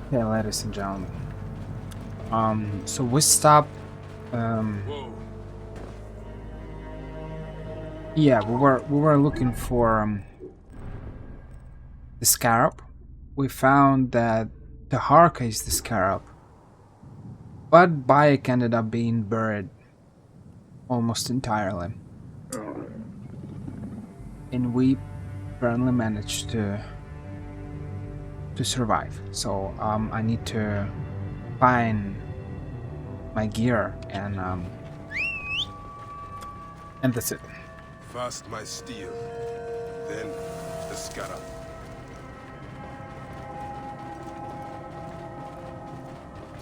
Okay, ladies and gentlemen. So we stopped. Um, Whoa. yeah, we were looking for the scarab. We found that the Harka is the scarab, but Bayek ended up being buried almost entirely, and we apparently managed to survive. So I need to find my gear and that's it. First my steel, then the scarab.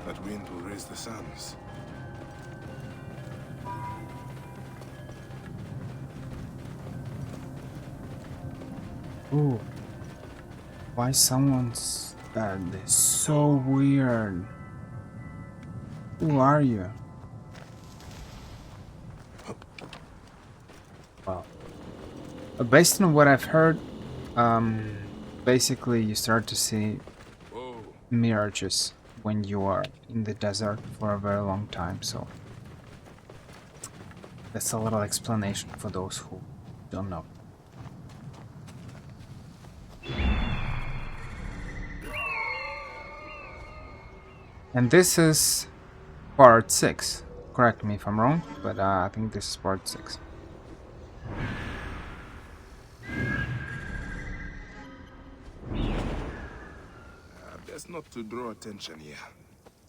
That wind will raise the sands. Ooh, why someone's that is so weird. Who are you? Well, based on what I've heard, basically you start to see Whoa. mirages when you are in the desert for a very long time. So that's a little explanation for those who don't know. And this is part 6. Correct me if I'm wrong, but I think this is part 6. Best not to draw attention here.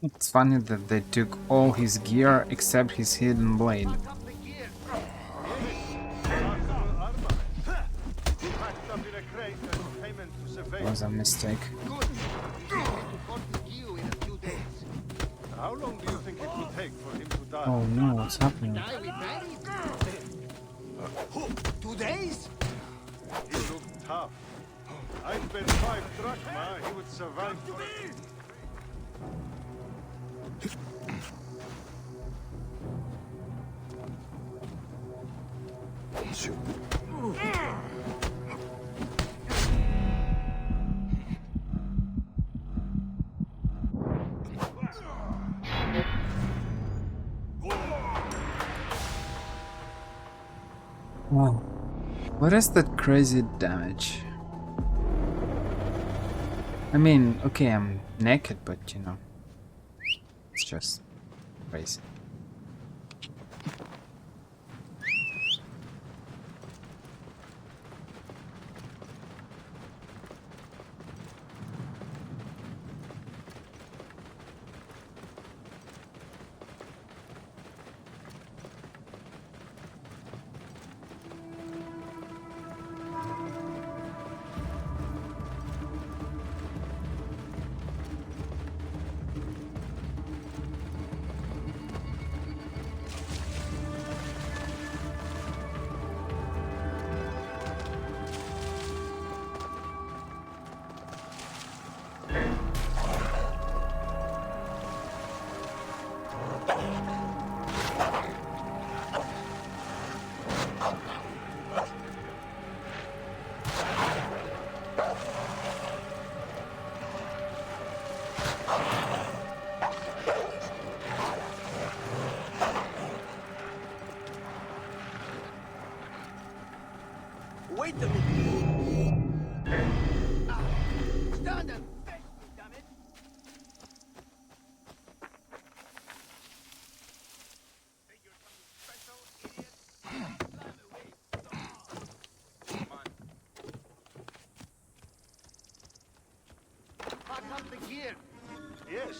It's funny that they took all his gear except his hidden blade. Was a mistake. How long do you think it will take for him to die? Oh no, what's happening? 2 days? He looked tough. I'd bet 5 drachma he would survive. Wow. What is that crazy damage? I mean, okay, I'm naked, but you know, it's just crazy. Wait a minute. Stand and face me, damn it. Think you're something special, idiot? Climb away. Come on. Pack up the gear. Yes.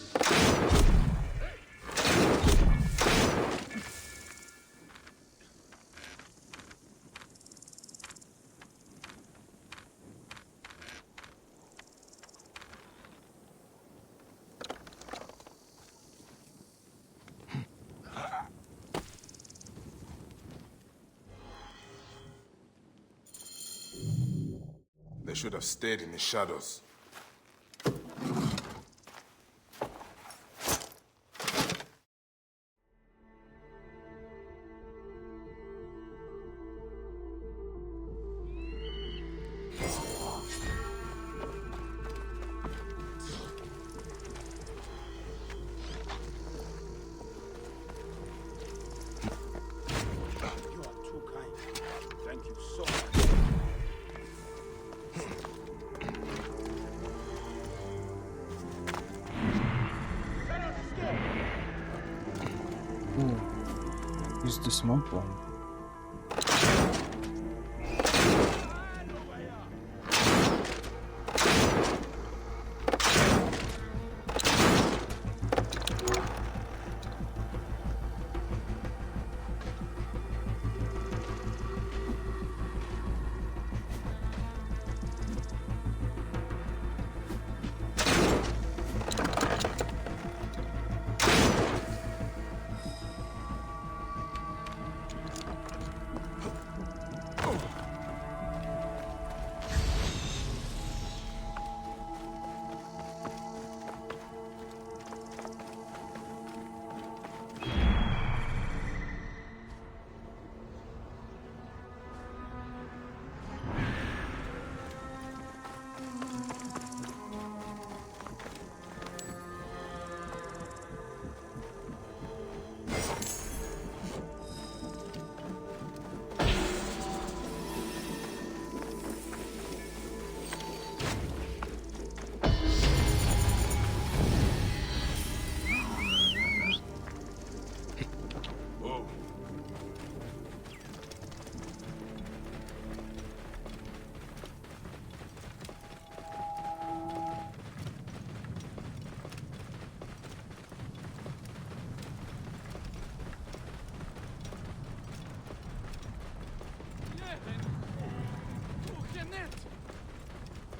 They should have stayed in the shadows. Use the smoke bomb.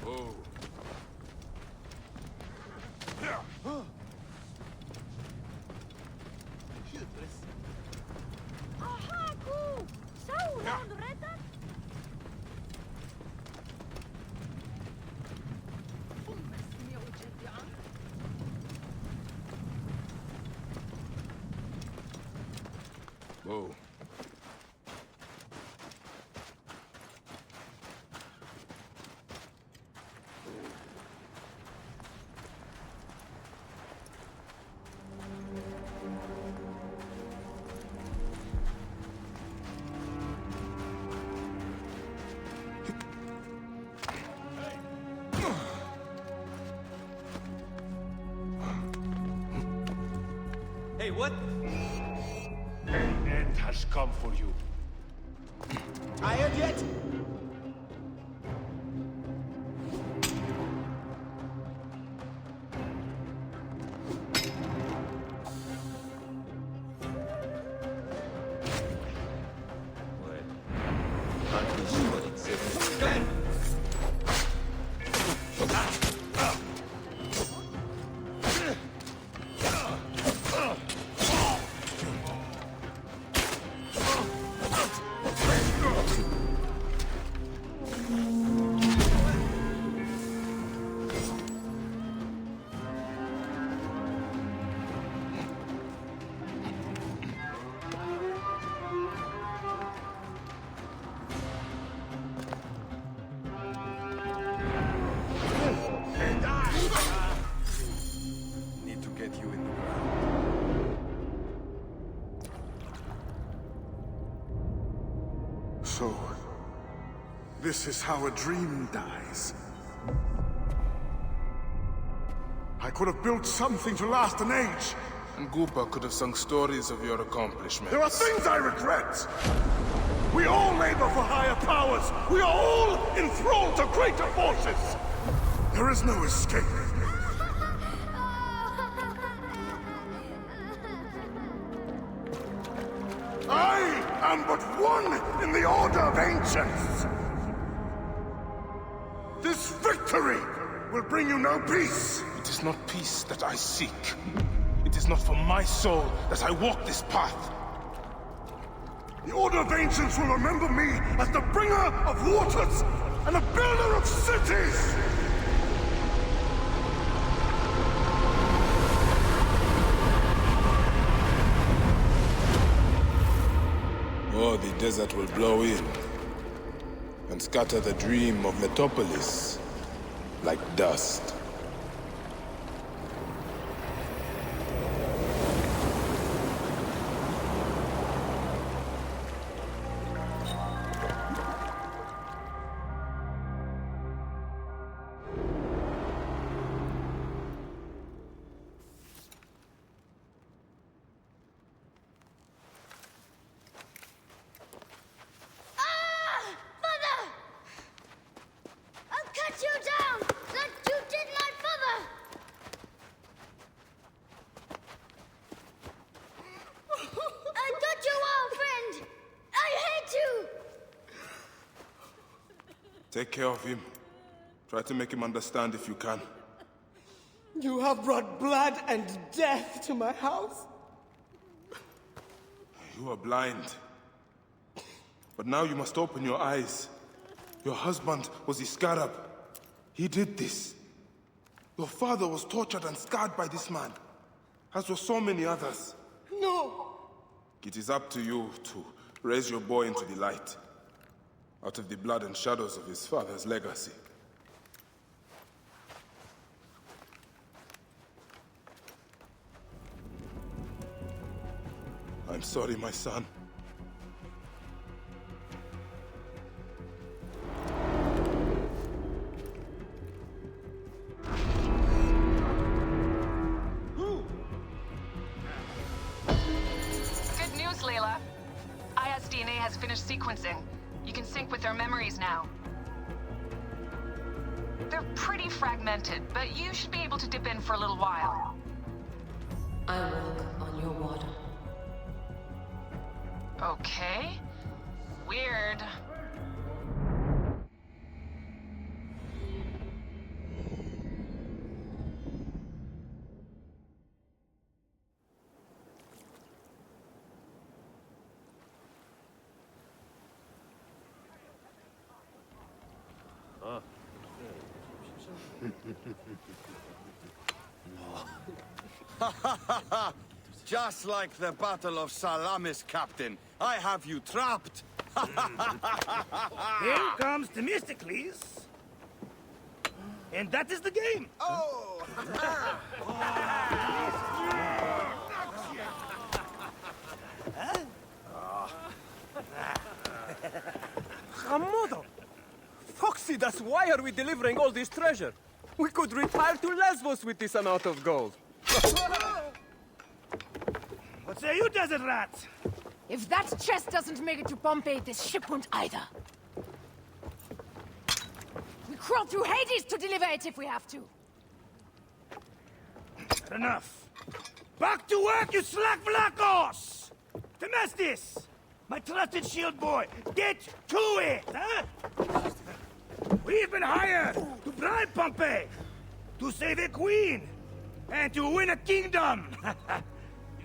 Oh. Whoa. Hey, what? An end has come for you. Tired yet? Need to get you in the ground. So, this is how a dream dies. I could have built something to last an age. And Goopa could have sung stories of your accomplishments. There are things I regret. We all labor for higher powers. We are all enthralled to greater forces. There is no escape. I am but one in the Order of Ancients. This victory will bring you no peace. It is not peace that I seek. It is not for my soul that I walk this path. The Order of Ancients will remember me as the bringer of waters and the builder of cities! Or the desert will blow in and scatter the dream of Metropolis like dust. Take care of him. Try to make him understand if you can. You have brought blood and death to my house. You are blind. But now you must open your eyes. Your husband was a scarab. He did this. Your father was tortured and scarred by this man, as were so many others. No! It is up to you to raise your boy into the light, out of the blood and shadows of his father's legacy. I'm sorry, my son. Good news, Layla. ISDNA has finished sequencing. You can sync with their memories now. They're pretty fragmented, but you should be able to dip in for a little while. I walk on your water. Okay. Weird. Just like the Battle of Salamis, Captain. I have you trapped. Here comes Themistocles. And that is the game. Oh! Hamodo! Foxidas, why are we delivering all this treasure? We could retire to Lesbos with this amount of gold. What say you, desert rat? If that chest doesn't make it to Pompeii, this ship won't either. We crawl through Hades to deliver it if we have to. Enough. Back to work, you slack vlakos! Temestis! My trusted shield boy, get to it, huh? We've been hired to bribe Pompeii, to save a queen, and to win a kingdom.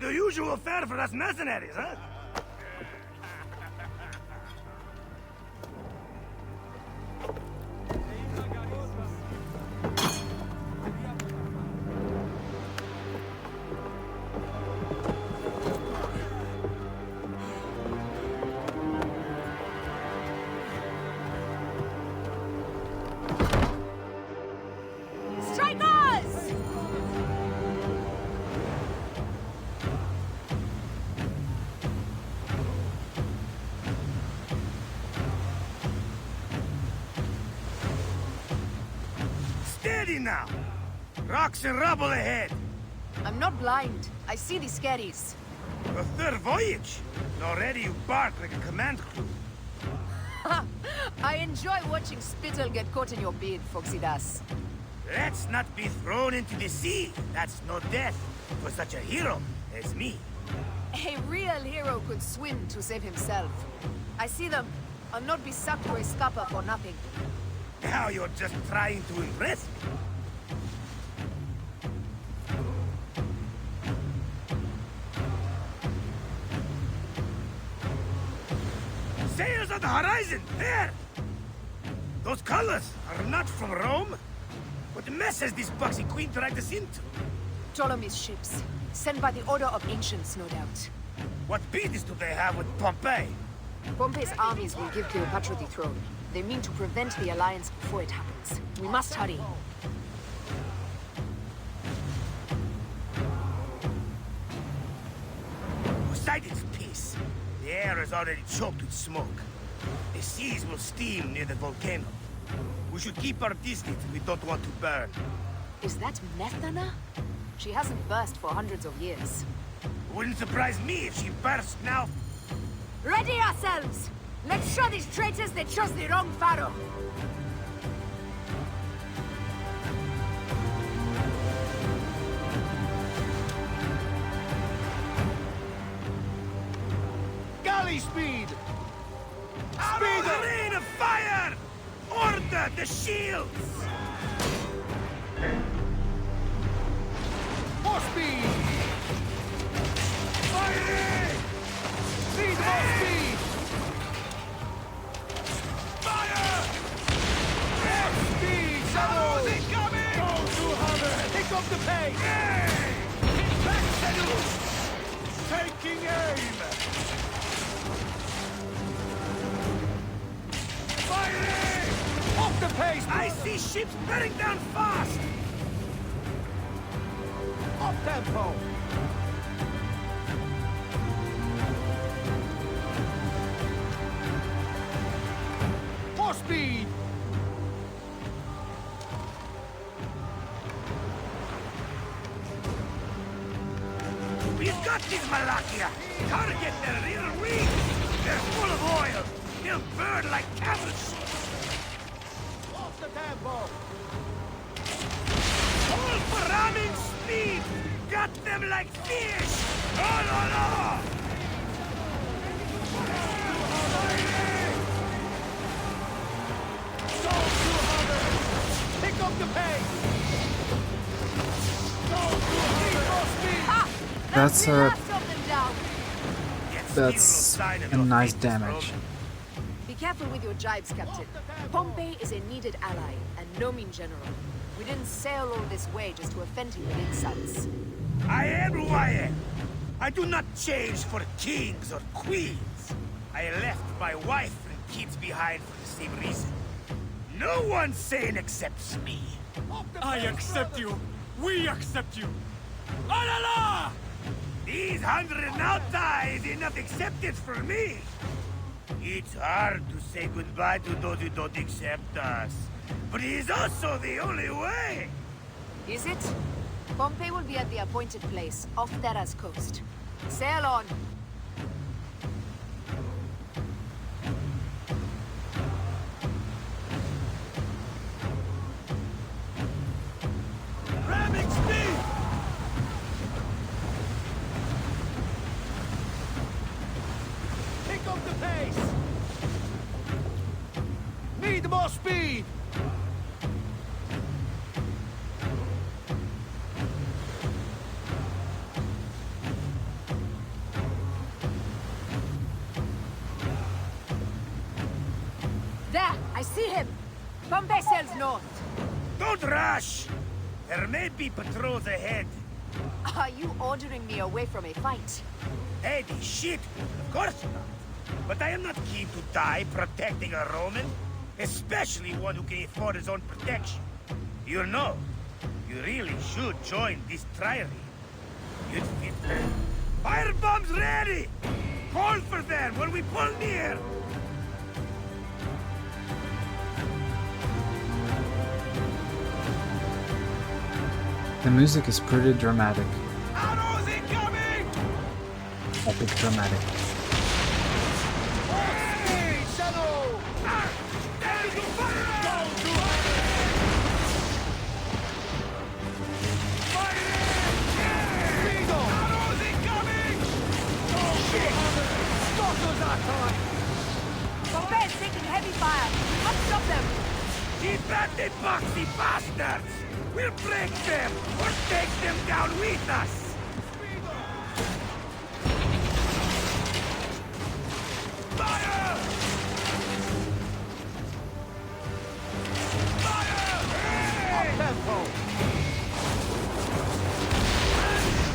The usual fare for us mercenaries, huh? Strikers! Steady now! Rocks and rubble ahead! I'm not blind. I see the scaries. Your third voyage! And already you bark like a command crew. I enjoy watching spittle get caught in your beard, Foxidas. Let's not be thrown into the sea. That's no death for such a hero as me. A real hero could swim to save himself. I see them. I'll not be sucked to a scupper for nothing. Now you're just trying to impress me. Sails on the horizon! There! Those colors are not from Rome. What mess has this boxy queen dragged us into? Ptolemy's ships. Sent by the Order of Ancients, no doubt. What business do they have with Pompeii? Pompey's armies will give Cleopatra the throne. They mean to prevent the alliance before it happens. We must hurry. Poseidon's peace. The air is already choked with smoke. The seas will steam near the volcano. We should keep our distance if we don't want to burn. Is that Methana? She hasn't burst for hundreds of years. Wouldn't surprise me if she burst now. Ready ourselves! Let's show these traitors they chose the wrong pharaoh! Galley speed! Out of the rain of fire! Order the shields! More speed! Fire! Need more speed! Fire! More speed, Shadow! Incoming! Don't you have it! Pick up the pace! Hey! Back, Shadow! Taking aim! Firing! Off the pace! I see ships bearing down fast! Up tempo! More speed! We've got these Malakia! Target their rear wings! They're full of oil! They'll burn like camel shit! Off the tempo! All for ramming speed! Got them like fish! Oh, no, no! Don't you have it! Pick up the pace! Don't you have more speed! Ha! That's the a- last of them down. Yet still no That's sign of a your nice faithless damage. Roman. Be careful with your jibes, Captain. Pompey is a needed ally, and no mean general. We didn't sail all this way just to offend him with insults. I am who I am. I do not change for kings or queens. I left my wife and kids behind for the same reason. No one sane accepts me. I accept you! We accept you! La la la! These 100 nauta is enough acceptance for me. It's hard to say goodbye to those who don't accept us. But it is also the only way. Is it? Pompey will be at the appointed place, off Terra's coast. Sail on! Ramming speed! Pick up the pace! Need more speed! There! I see him! Pompey sails north. Don't rush! There may be patrols ahead. Are you ordering me away from a fight? Eddie, shit! Of course not. But I am not keen to die protecting a Roman. Especially one who can afford his own protection. You know, you really should join this triary. You'd fit. Fire bombs ready! Call for them when we pull near! The music is pretty dramatic. Arrows incoming! Epic dramatic. Hey, Shadow! There you fire! Speedo! Arrows incoming! Stop those time! Pompey is taking heavy fire. We must stop them. Keep at the boxy bastards! We'll break them, or take them down with us! Fire! Fire! Hey! Tempo!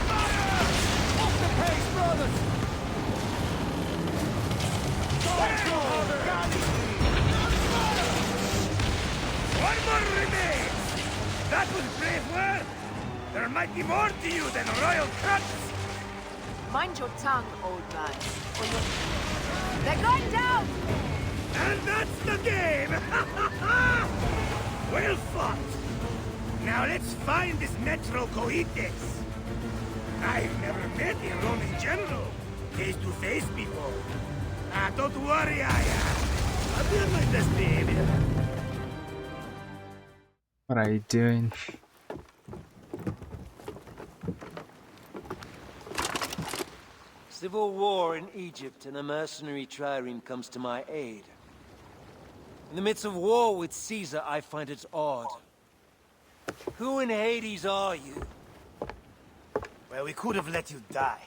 Fire! Off the pace, brothers! One more remains! That was brave work! There might be more to you than royal cuts! Mind your tongue, old man. Or you'll... They're going down! And that's the game! Well fought! Now let's find this Metro Coites. I've never met a Roman general face to face before. Don't worry, I'll be on my best behavior. What are you doing? Civil war in Egypt and a mercenary trireme comes to my aid. In the midst of war with Caesar, I find it odd. Who in Hades are you? Well, we could have let you die.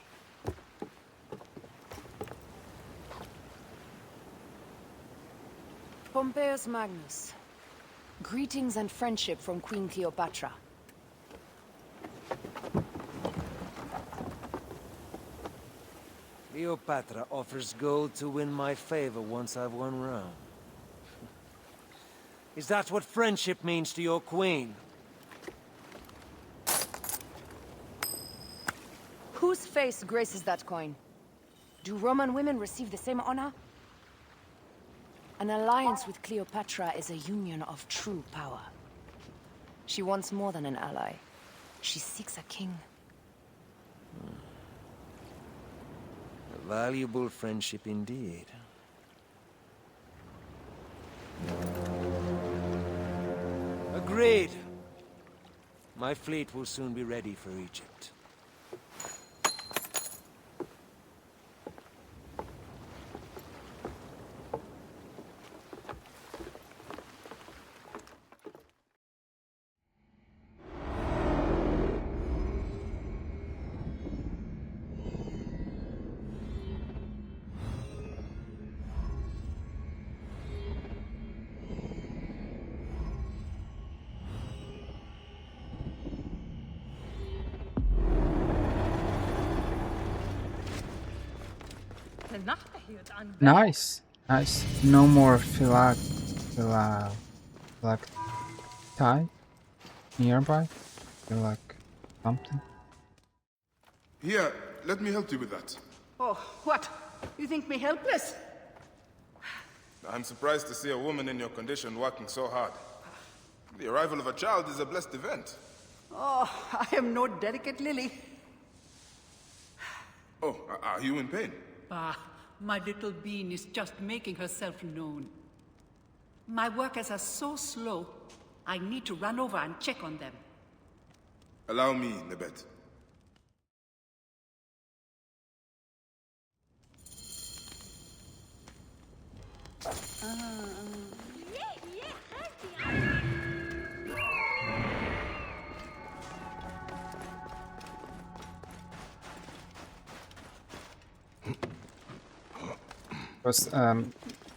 Pompeius Magnus. Greetings and friendship from Queen Cleopatra. Cleopatra offers gold to win my favor once I've won Rome. Is that what friendship means to your queen? Whose face graces that coin? Do Roman women receive the same honor? An alliance with Cleopatra is a union of true power. She wants more than an ally. She seeks a king. A valuable friendship indeed. Agreed. My fleet will soon be ready for Egypt. Nice, nice. No more phylacti nearby. Something. Here, let me help you with that. Oh, what? You think me helpless? I'm surprised to see a woman in your condition working so hard. The arrival of a child is a blessed event. Oh, I am no delicate lily. Oh, are you in pain? Bah, my little bean is just making herself known. My workers are so slow, I need to run over and check on them. Allow me, Nebet. Because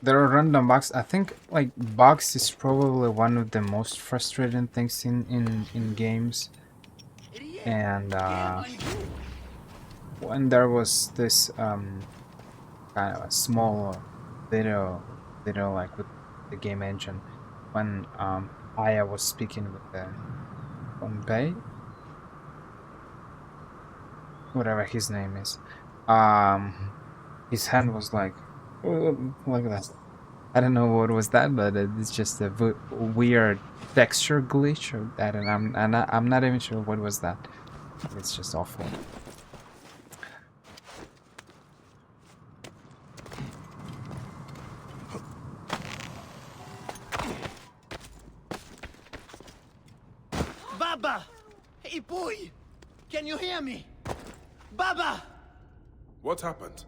there are random bugs. I think like bugs is probably one of the most frustrating things in games. And when there was this kind of a small video like with the game engine, when Aya was speaking with the Pompey, whatever his name is, his hand was like that. I don't know what was that, but it's just a weird texture glitch, or that, and I'm not even sure what was that. It's just awful. Baba! Hey, boy! Can you hear me? Baba! What happened?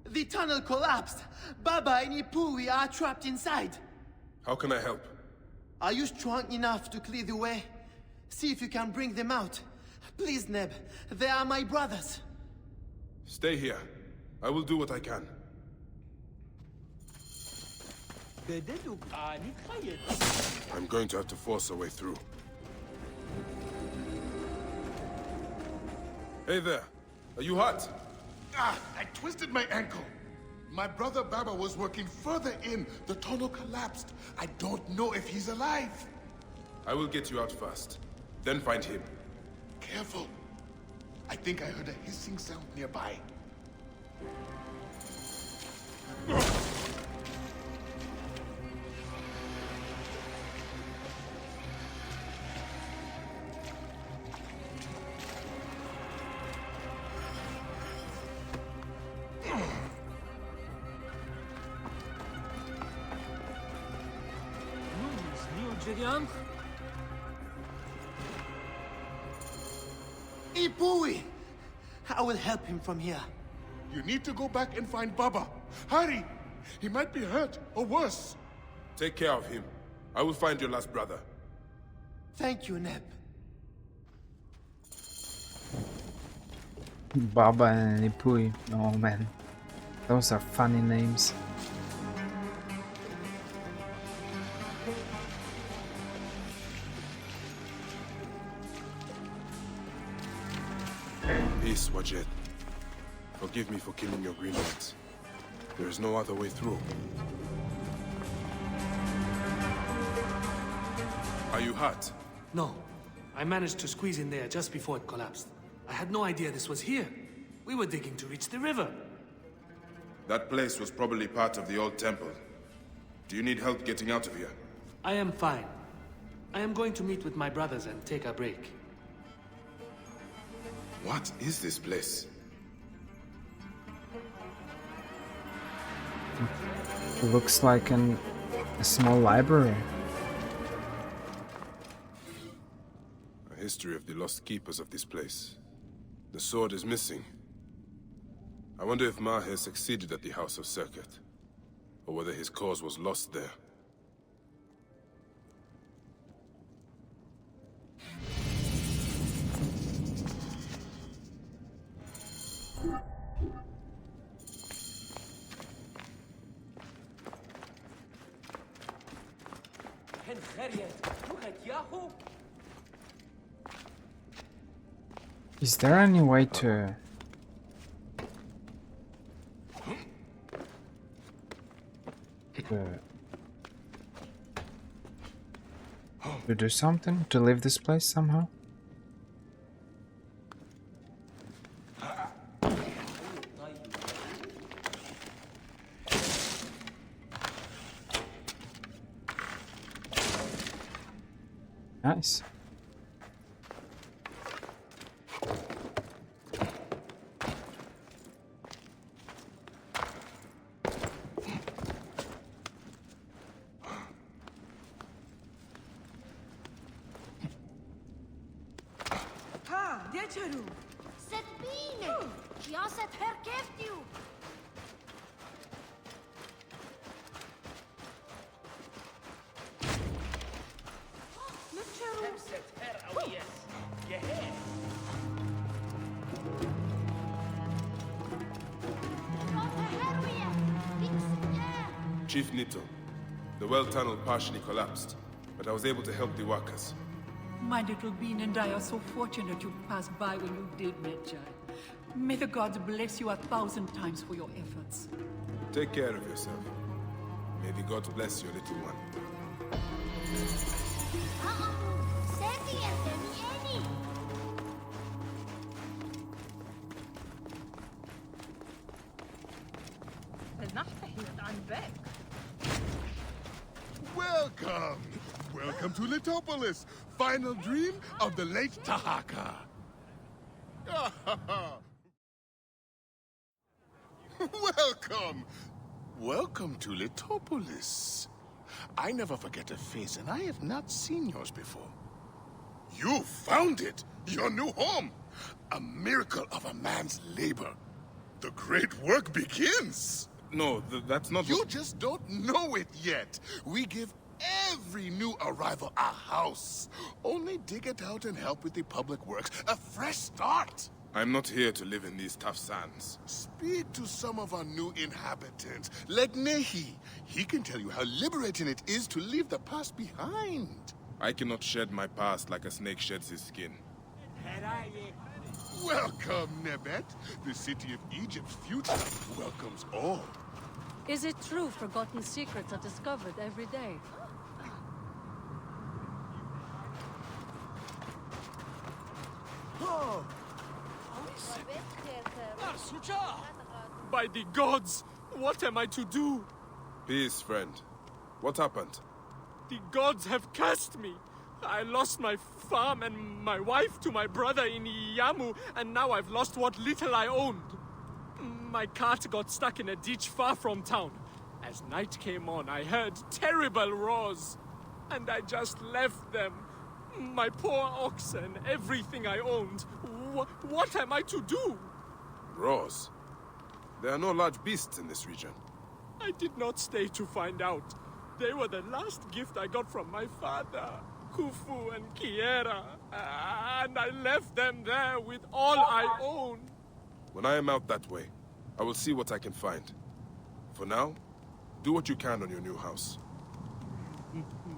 The tunnel collapsed. Baba and Ipui are trapped inside. How can I help? Are you strong enough to clear the way? See if you can bring them out. Please, Neb. They are my brothers. Stay here. I will do what I can. I'm going to have to force a way through. Hey there. Are you hurt? Ah, I twisted my ankle. My brother Baba was working further in. The tunnel collapsed. I don't know if he's alive. I will get you out first. Then find him. Careful. I think I heard a hissing sound nearby. Ipui! I will help him from here. You need to go back and find Baba. Hurry! He might be hurt, or worse. Take care of him. I will find your last brother. Thank you, Neb. Baba and Nipui. Oh man, those are funny names. Peace, Wajet. Forgive me for killing your green ones. There is no other way through. Are you hurt? No. I managed to squeeze in there just before it collapsed. I had no idea this was here. We were digging to reach the river. That place was probably part of the old temple. Do you need help getting out of here? I am fine. I am going to meet with my brothers and take a break. What is this place? It looks like a small library. A history of the lost keepers of this place. The sword is missing. I wonder if Maher succeeded at the House of Circuit, or whether his cause was lost there. Is there any way to do something to leave this place somehow? Nice. Zet bine! Ja, zet herkeft u! Chief Nito, the well tunnel partially collapsed, but I was able to help the workers. My little bean and I are so fortunate you passed by when you did, Medjay. May the gods bless you 1,000 times for your efforts. Take care of yourself. May the gods bless your little one. Welcome! Welcome to Litopolis, final dream of the late Tahaka. Welcome! Welcome to Litopolis. I never forget a face, and I have not seen yours before. You found it! Your new home! A miracle of a man's labor. The great work begins! No, that's not... You just don't know it yet. We give every new arrival a house. Only dig it out and help with the public works. A fresh start. I'm not here to live in these tough sands. Speak to some of our new inhabitants, like Nehi. He can tell you how liberating it is to leave the past behind. I cannot shed my past like a snake sheds his skin. Welcome, Nebet. The city of Egypt's future welcomes all. Is it true forgotten secrets are discovered every day? Oh. By the gods, what am I to do? Peace, friend. What happened? The gods have cursed me. I lost my farm and my wife to my brother in Yamu, and now I've lost what little I owned. My cart got stuck in a ditch far from town. As night came on, I heard terrible roars, and I just left them. My poor oxen, everything I owned. What am I to do? Roars? There are no large beasts in this region. I did not stay to find out. They were the last gift I got from my father, Khufu and Kiera. And I left them there with all I own. When I am out that way, I will see what I can find. For now, do what you can on your new house.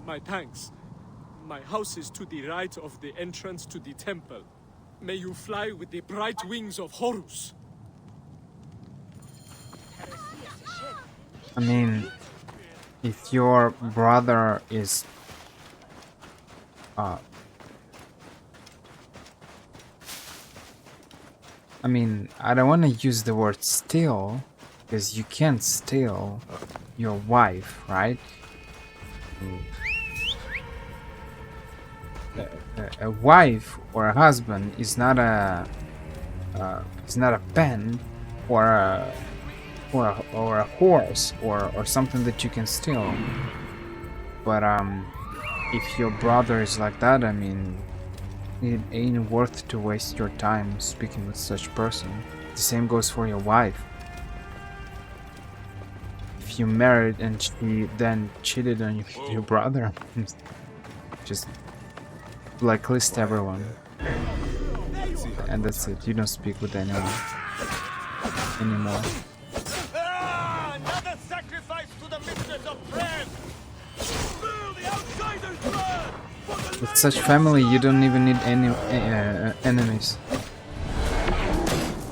My thanks. My house is to the right of the entrance to the temple. May you fly with the bright wings of Horus. I mean, if your brother is I mean, I don't want to use the word steal, because you can't steal your wife, right? A wife or a husband is not a pen or a horse or something that you can steal. But if your brother is like that, I mean, it ain't worth to waste your time speaking with such person. The same goes for your wife. If you married and she then cheated on your brother, just blacklist everyone. And that's it. You don't speak with anyone anymore. Another sacrifice to the mistress of prayer. The outsiders burn. With such family, you don't even need any enemies.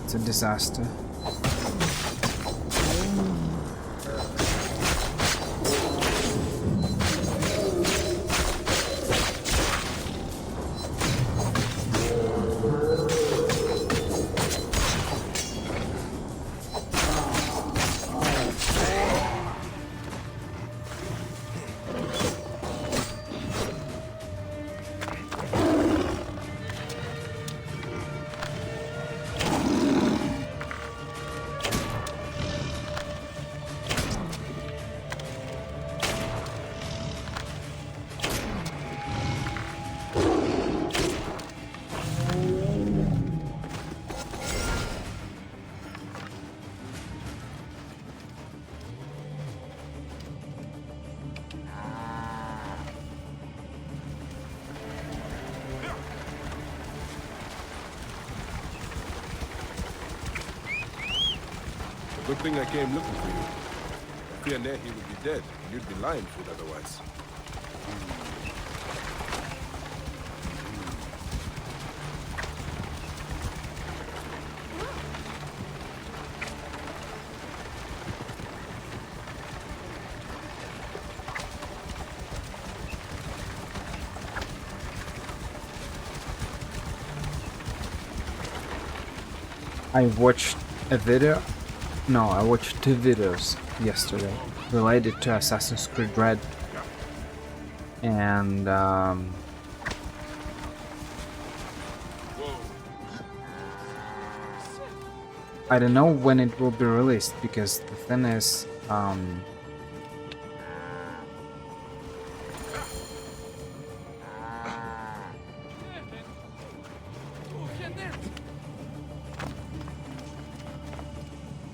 It's a disaster. Good thing I came looking for you. I fear Nehi would be dead, and you'd be lying food otherwise. I watched a video. No, I watched 2 videos yesterday related to Assassin's Creed Red, and I don't know when it will be released, because the thing is,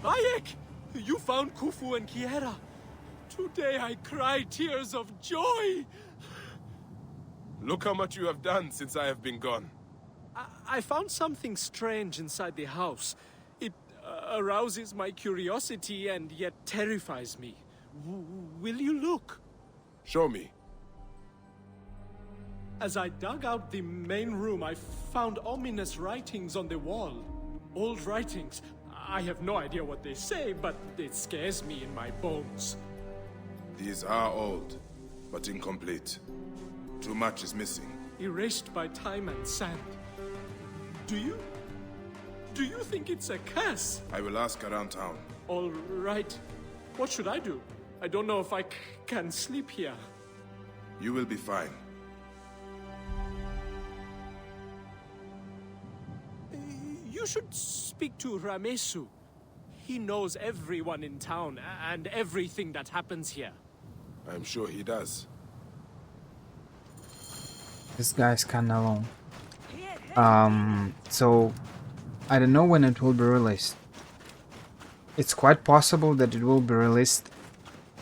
Bayek! You found Khufu and Kiera. Today I cried tears of joy. Look how much you have done since I have been gone. I found something strange inside the house. It arouses my curiosity and yet terrifies me. Will you look? Show me. As I dug out the main room, I found ominous writings on the wall. Old writings. I have no idea what they say, but it scares me in my bones. These are old, but incomplete. Too much is missing. Erased by time and sand. Do you think it's a curse? I will ask around town. All right. What should I do? I don't know if I can sleep here. You will be fine. You should speak to Ramesu. He knows everyone in town and everything that happens here. I am sure he does. this guy's kinda long. So I don't know when it will be released. It's quite possible that it will be released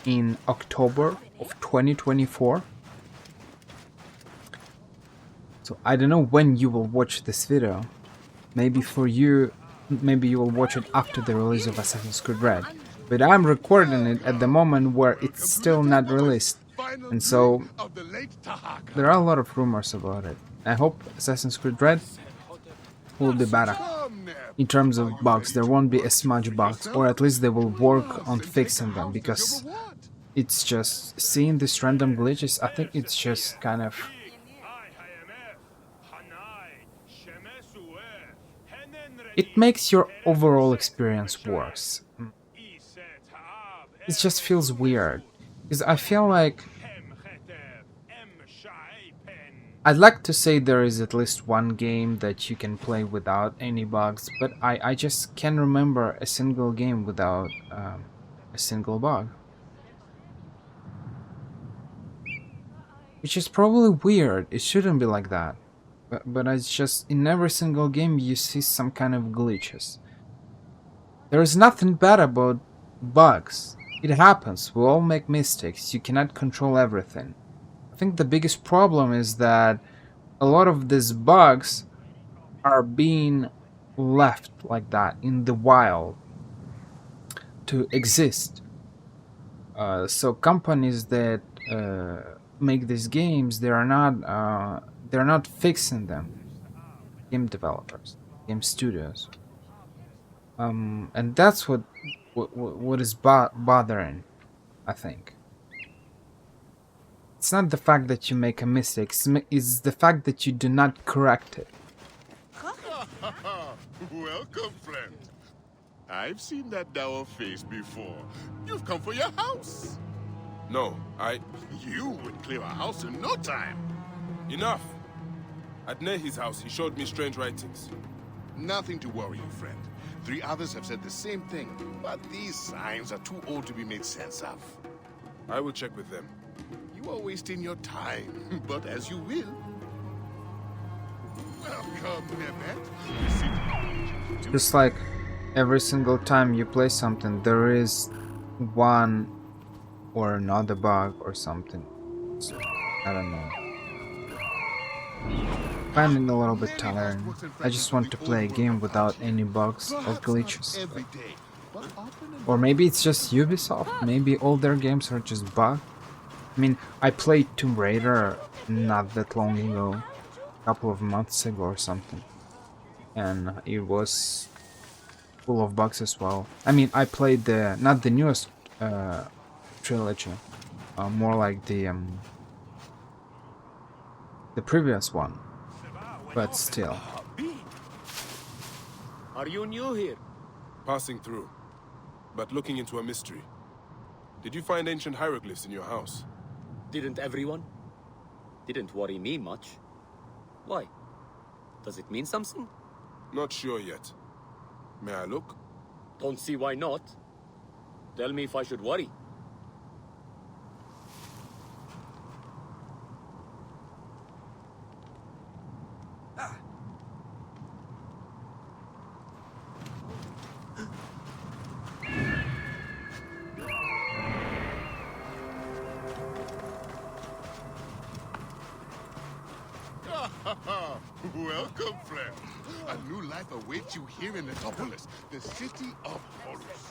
in October of 2024. So I don't know when you will watch this video. Maybe for you, maybe you will watch it after the release of Assassin's Creed Red. But I'm recording it at the moment where it's still not released. And so there are a lot of rumors about it. I hope Assassin's Creed Red will be better. In terms of bugs, there won't be as much bugs, or at least they will work on fixing them, because it's just seeing these random glitches, I think it's just kind of... It makes your overall experience worse. It just feels weird, because I feel like... I'd like to say there is at least one game that you can play without any bugs, but I just can't remember a single game without a single bug. Which is probably weird, it shouldn't be like that. But it's just, in every single game you see some kind of glitches. There is nothing bad about bugs. It happens, we all make mistakes, you cannot control everything. I think the biggest problem is that a lot of these bugs are being left like that in the wild to exist. So companies that make these games, they're not fixing them. Game developers, game studios, and that's what is bothering, I think. It's not the fact that you make a mistake, it's the fact that you do not correct it. Welcome, friend. I've seen that dour face before. You've come for your house. No, You would clear a house in no time. Enough! At Nehi's house, he showed me strange writings. Nothing to worry you, friend. 3 others have said the same thing, but these signs are too old to be made sense of. I will check with them. You are wasting your time, but as you will. Welcome, Nebet. Just like every single time you play something, there is one or another bug or something. So, I don't know. Finding a little bit tiring. I just want to play a game without any bugs or glitches. Or maybe it's just Ubisoft. Maybe all their games are just bugged. I mean, I played Tomb Raider not that long ago, a couple of months ago or something, and it was full of bugs as well. I mean, I played not the newest trilogy, more like the previous one, but still. Are you new here? Passing through, but looking into a mystery. Did you find ancient hieroglyphs in your house? Didn't everyone? Didn't worry me much. Why? Does it mean something? Not sure yet. May I look? Don't see why not. Tell me if I should worry. Welcome, friend. A new life awaits you here in Letopolis, the city of horrors.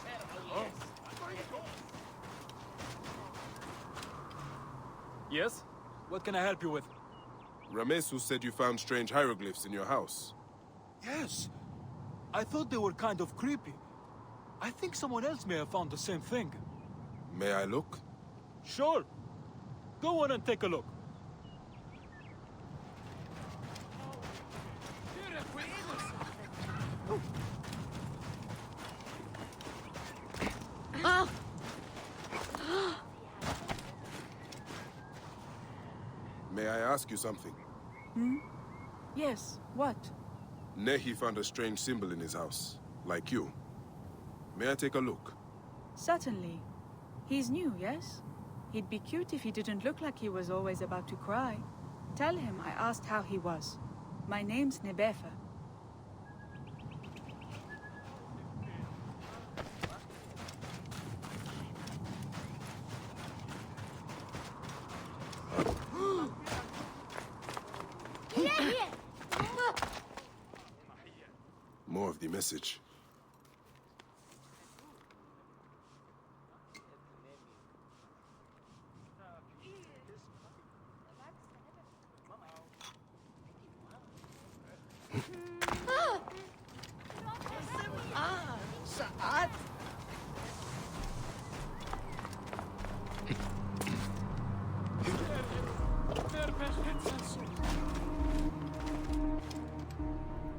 Yes? What can I help you with? Ramesu said you found strange hieroglyphs in your house. Yes. I thought they were kind of creepy. I think someone else may have found the same thing. May I look? Sure. Go on and take a look. May I ask you something? Hmm? Yes, what? Nehi found a strange symbol in his house, like you. May I take a look? Certainly. He's new, yes? He'd be cute if he didn't look like he was always about to cry. Tell him I asked how he was. My name's Nebefa. message. Saad?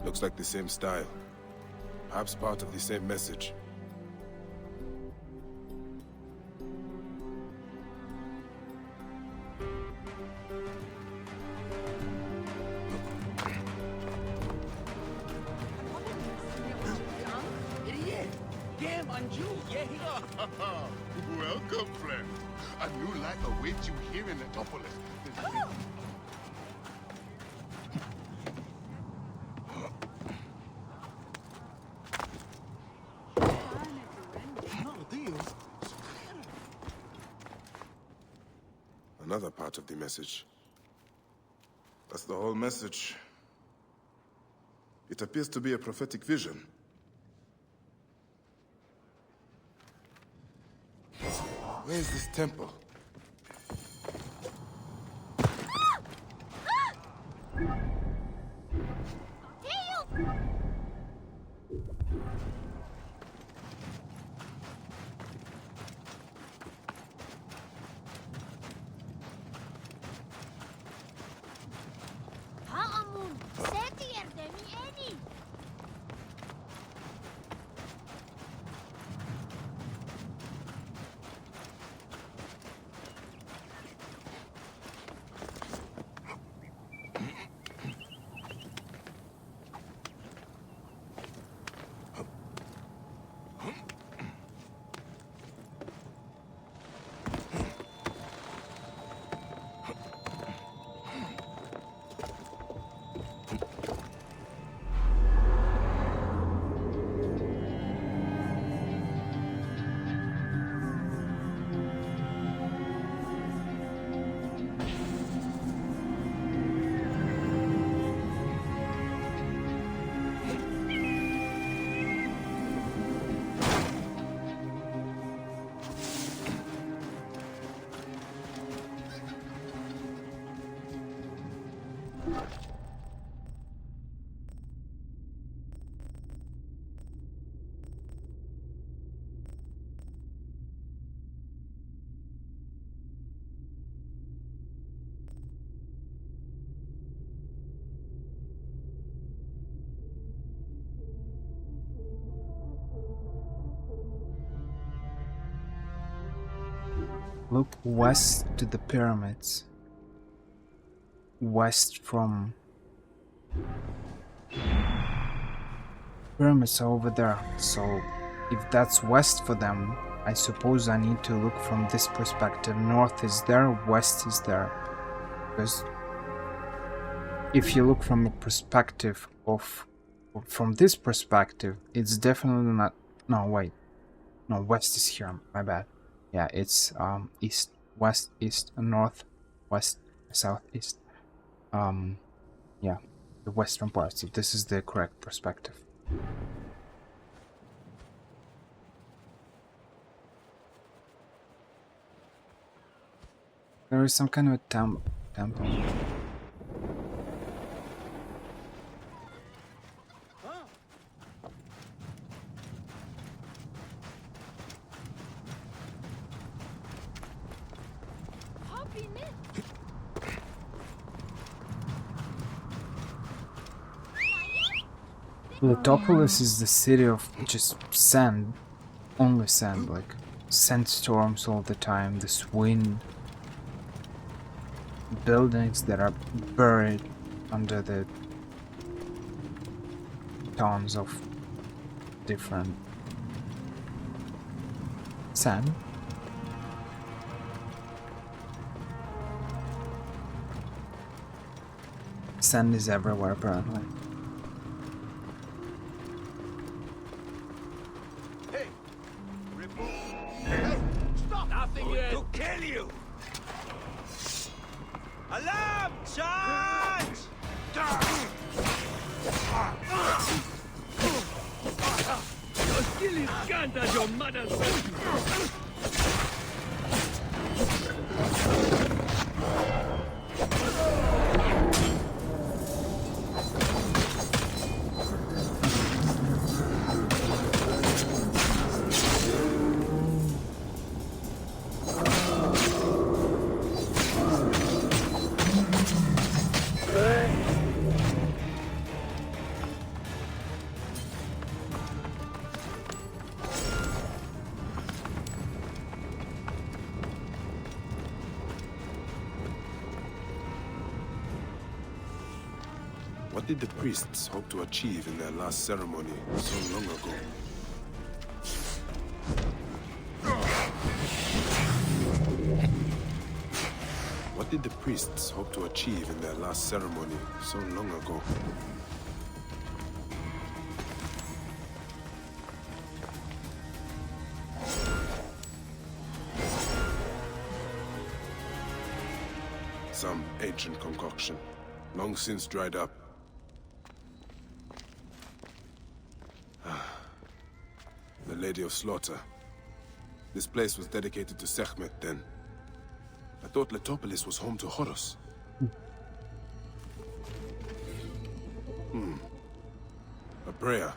Looks like the same style. Perhaps part of the same message. Welcome, friend. A new life awaits you here in Letopolis. Another part of the message. That's the whole message. It appears to be a prophetic vision. Where is this temple? Look west to the pyramids. West from... Pyramids are over there, so if that's west for them, I suppose I need to look from this perspective. North is there, west is there. Because if you look from a perspective of... From this perspective, it's definitely not... No, wait. No, west is here, my bad. Yeah, it's east, west, east, north, west, south, east. Yeah, the western parts, if this is the correct perspective. There is some kind of a temple. Letopolis is the city of just sand, only sand, like sandstorms all the time, this wind, buildings that are buried under the tons of different sand. Sand is everywhere apparently. Nothing yet. To kill you! Alarm! Charge! Your skill is scant as your mother's son. What did the priests hope to achieve in their last ceremony so long ago? What did the priests hope to achieve in their last ceremony so long ago? Some ancient concoction, long since dried up. The Lady of Slaughter. This place was dedicated to Sekhmet then. I thought Letopolis was home to Horus. A prayer.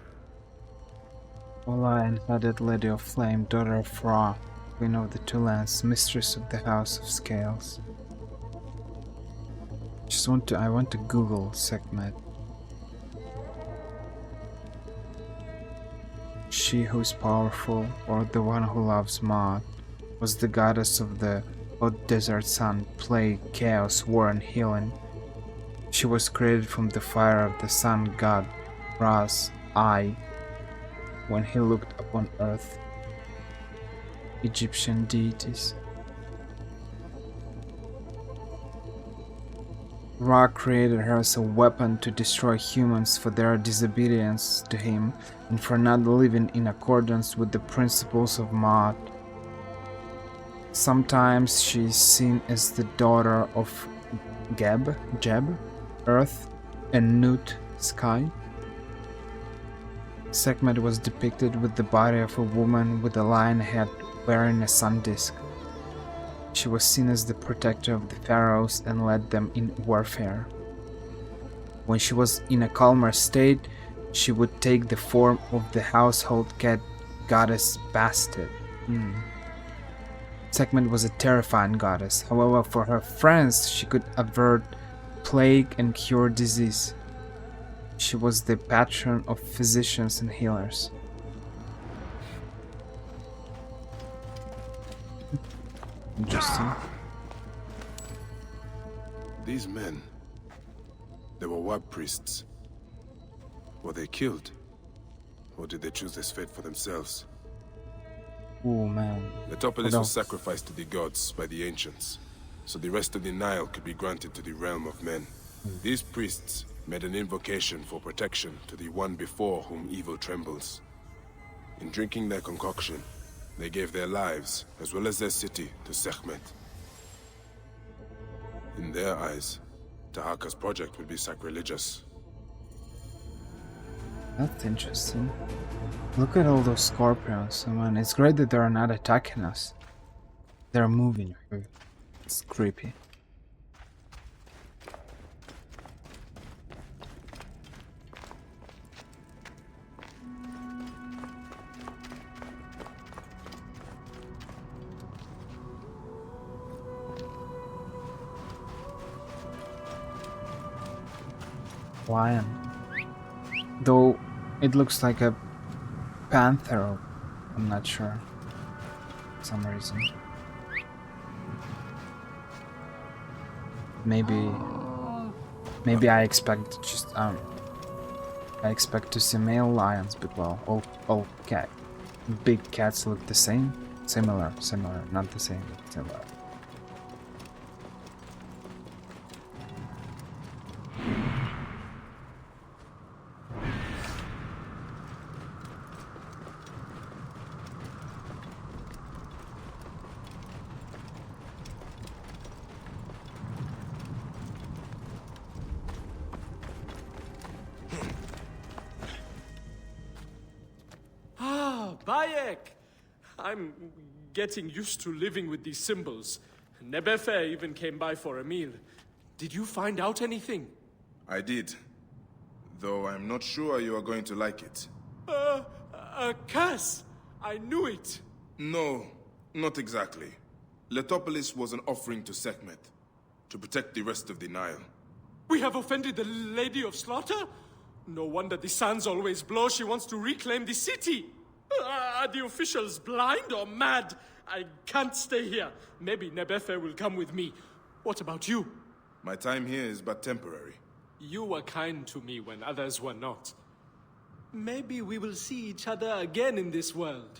Ola inhabited Lady of Flame, daughter of Ra, Queen of the Two Lands, mistress of the House of Scales. I want to Google Sekhmet. She who is powerful, or the one who loves Maat, was the goddess of the hot desert sun, plague, chaos, war, and healing. She was created from the fire of the sun god Ra's eye when he looked upon earth. Egyptian deities. Ra created her as a weapon to destroy humans for their disobedience to him and for not living in accordance with the principles of Maat. Sometimes she is seen as the daughter of Geb, earth, and Nut, sky. Sekhmet was depicted with the body of a woman with a lion head wearing a sun disk. She was seen as the protector of the pharaohs and led them in warfare. When she was in a calmer state, she would take the form of the household cat goddess Bastet. Sekhmet was a terrifying goddess. However, for her friends, she could avert plague and cure disease. She was the patron of physicians and healers. Interesting. These men, they were Wab priests. Were they killed? Or did they choose this fate for themselves? Oh man. Letopolis was sacrificed to the gods by the ancients, so the rest of the Nile could be granted to the realm of men. These priests made an invocation for protection to the one before whom evil trembles. In drinking their concoction, they gave their lives, as well as their city, to Sekhmet. In their eyes, Tahaka's project would be sacrilegious. That's interesting. Look at all those scorpions. I mean, it's great that they're not attacking us. They're moving. It's creepy. Lion. Though it looks like a panther, I'm not sure. For some reason. Maybe I expect just I expect to see male lions, but well, all big cats look the same. Similar, not the same, but similar. Bayek! I'm getting used to living with these symbols. Nebefe even came by for a meal. Did you find out anything? I did. Though I'm not sure you are going to like it. A curse! I knew it! No, not exactly. Letopolis was an offering to Sekhmet, to protect the rest of the Nile. We have offended the Lady of Slaughter? No wonder the suns always blow. She wants to reclaim the city. Are the officials blind or mad? I can't stay here. Maybe Nebefe will come with me. What about you? My time here is but temporary. You were kind to me when others were not. Maybe we will see each other again in this world.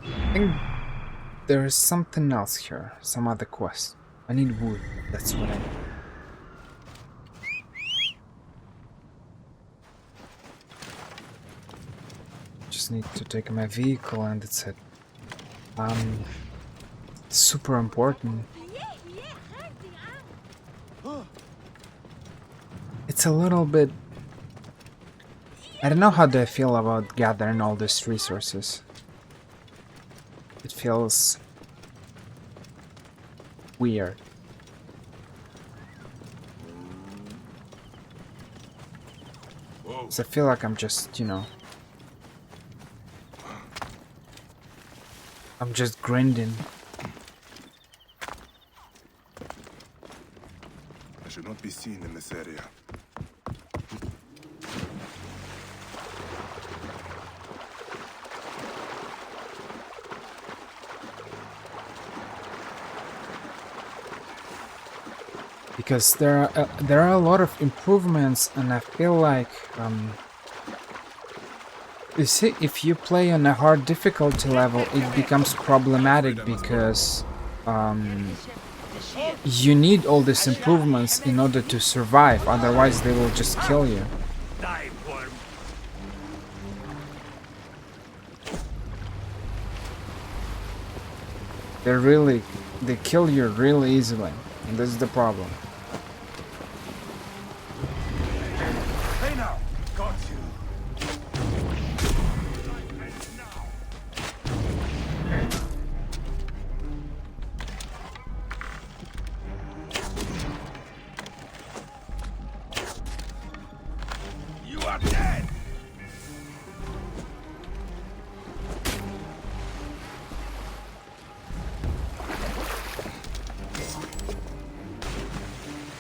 I think there is something else here, some other quest. I need wood, that's what I need. Just need to take my vehicle and that's it. Super important. It's a little bit... I don't know how they feel about gathering all these resources. It feels weird. So I feel like I'm just, you know, I'm just grinding. I should not be seen in this area. Because there are a lot of improvements, and I feel like you see, if you play on a hard difficulty level, it becomes problematic because you need all these improvements in order to survive. Otherwise, they will just kill you. They kill you really easily, and this is the problem. Hey now, got you. You are dead.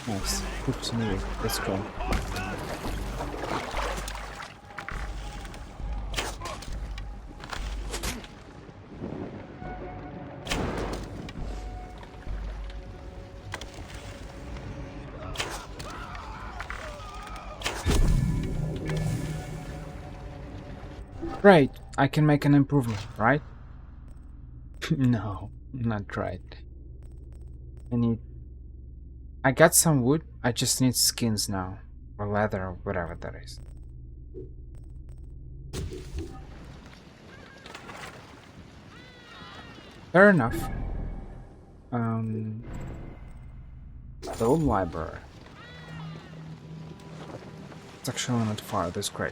Nice. Good to know. Let's go. Right, I can make an improvement, right? No, not right. I got some wood, I just need skins now. Or leather, or whatever that is. Fair enough. The old library. It's actually not far, that's great.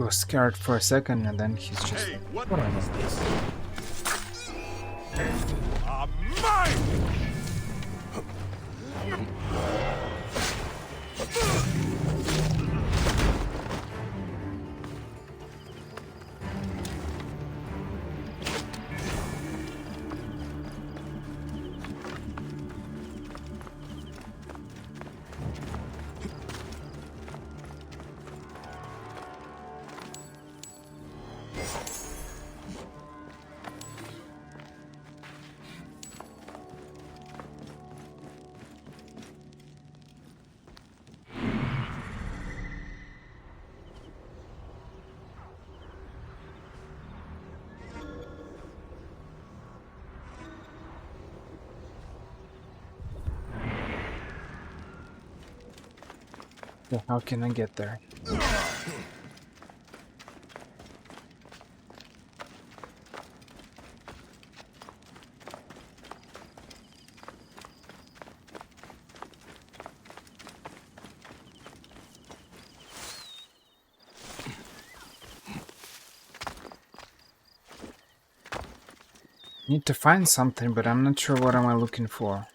He was scared for a second and then he's just Hey, like, what is this? Mine! yeah, how can I get there? Need to find something, but I'm not sure what am I looking for.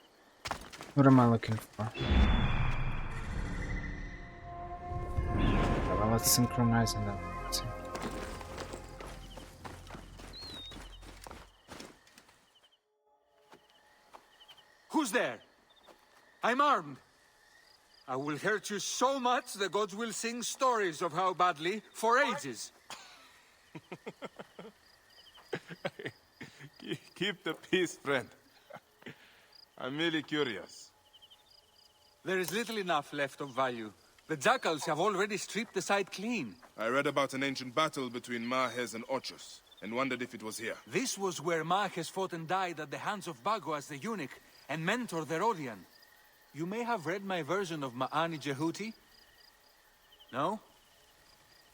What am I looking for? Well, let's synchronize on that. Let's see. Who's there? I'm armed. I will hurt you so much the gods will sing stories of how badly for ages. Keep the peace, friend. I'm merely curious. There is little enough left of value. The jackals have already stripped the site clean. I read about an ancient battle between Mahes and Ochus, and wondered if it was here. This was where Mahes fought and died at the hands of Bagoas the eunuch, and mentor the Rodian. You may have read my version of Ma'ani Jehuti? No?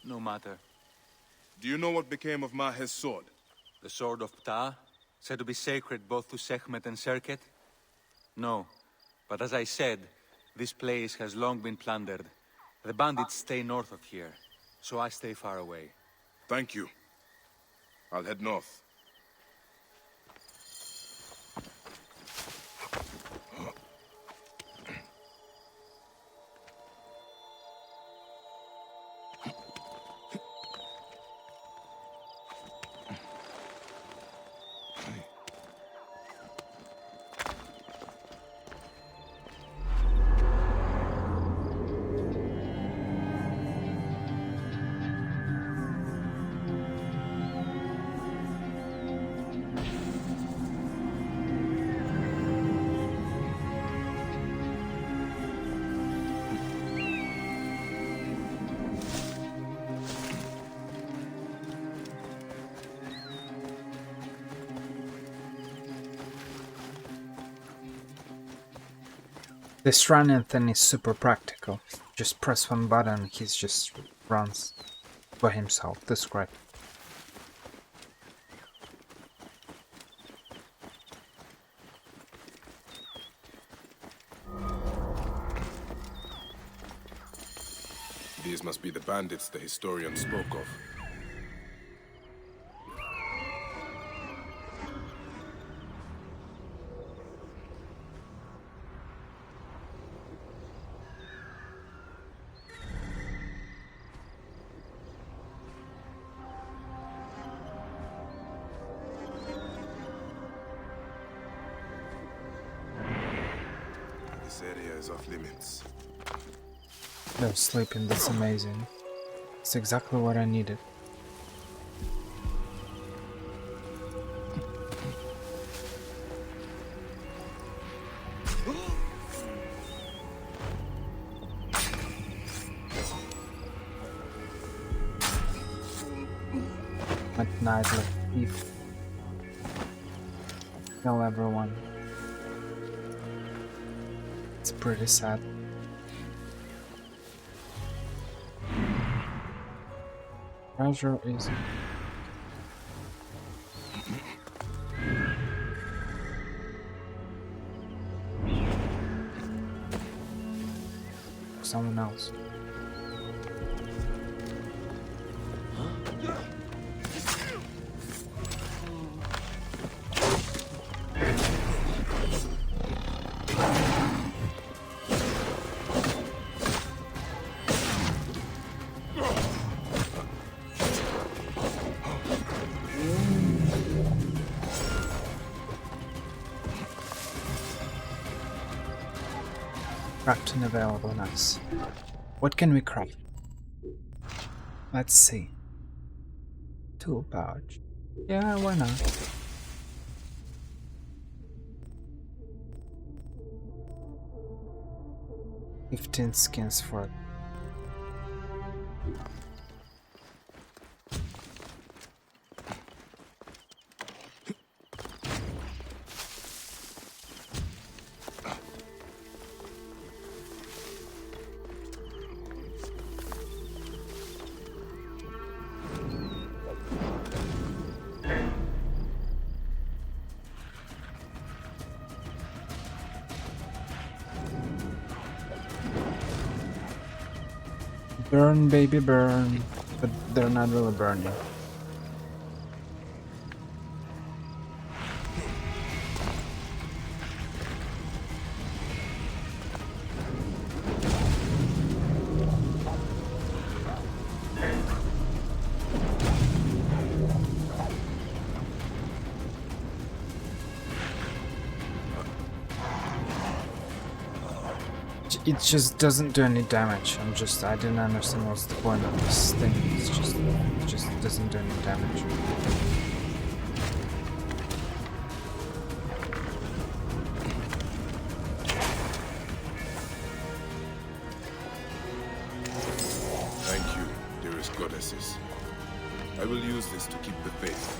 No matter. Do you know what became of Mahes' sword? The sword of Ptah, said to be sacred both to Sekhmet and Serket? No, but as I said, this place has long been plundered. The bandits stay north of here, so I stay far away. Thank you. I'll head north. This running thing is super practical. Just press one button, he just runs by himself. That's great. These must be the bandits the historian spoke of. This area is off limits. They're sleeping, that's amazing. It's exactly what I needed. At night, like thief. Kill everyone. It's pretty sad. Treasure is someone else. Crafting available, nice. What can we craft? Let's see. Tool pouch. Yeah, why not? $15 skins for it. Burn, baby, burn. But they're not really burning. It just doesn't do any damage. I didn't understand what's the point of this thing. It just doesn't do any damage. Thank you, dearest goddesses. I will use this to keep the faith.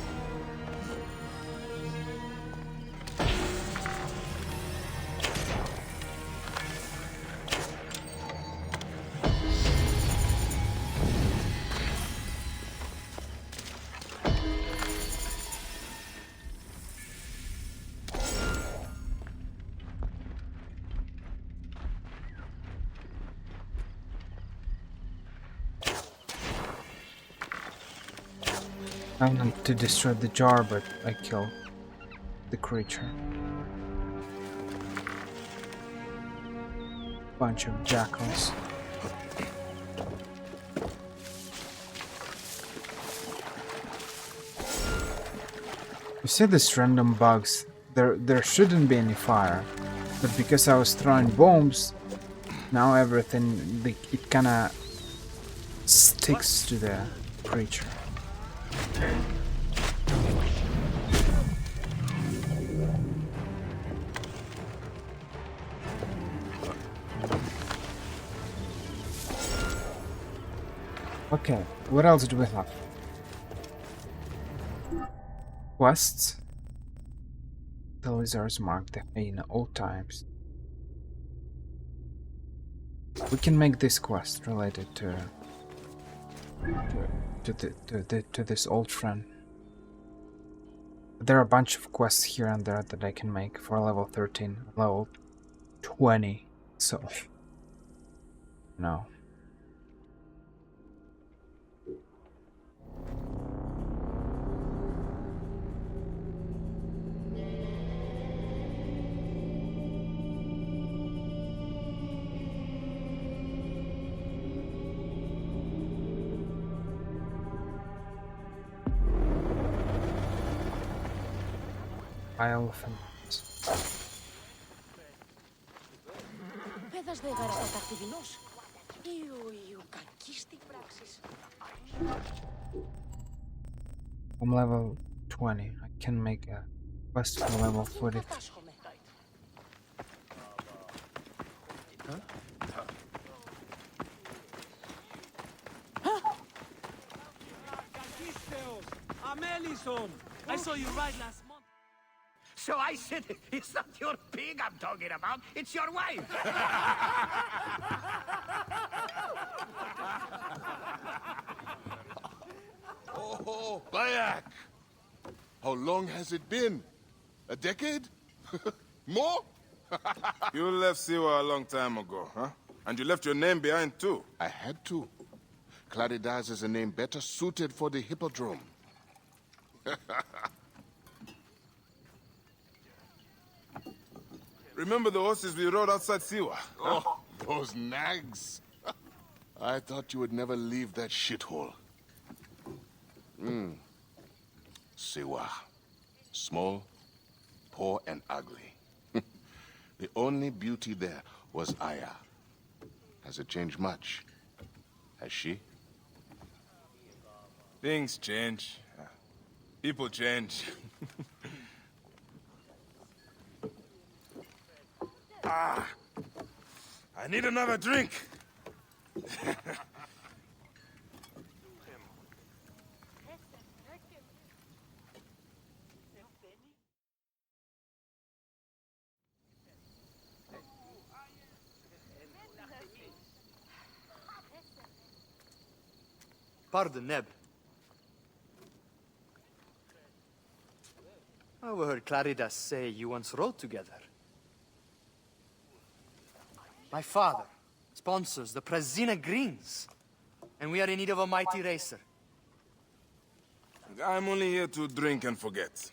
I wanted to destroy the jar, but I killed the creature. Bunch of jackals. You see these random bugs? There shouldn't be any fire, but because I was throwing bombs, now everything it kinda sticks to the creature. Okay, what else do we have? Quests. The lizards mark the in all times. We can make this quest related to this old friend. There are a bunch of quests here and there that I can make for level 13, level 20. So no. Elephant. Πέδας δε γαραπατακτηδινός. Ιου, κακίστη πράξης. I'm level 20. I can make a quest for level 40. I saw you ride last month. So I said, it's not your pig I'm talking about, it's your wife. Oh, Bayak! How long has it been? A decade? More? You left Siwa a long time ago, huh? And you left your name behind too. I had to. Claridaz is a name better suited for the Hippodrome. Remember the horses we rode outside Siwa? Huh? Oh, those nags. I thought you would never leave that shithole. Siwa. Small, poor, and ugly. The only beauty there was Aya. Has it changed much? Has she? Things change. People change. I need another drink. Pardon, Neb. I overheard Claridas say you once rode together. My father sponsors the Prasina Greens, and we are in need of a mighty racer. I'm only here to drink and forget.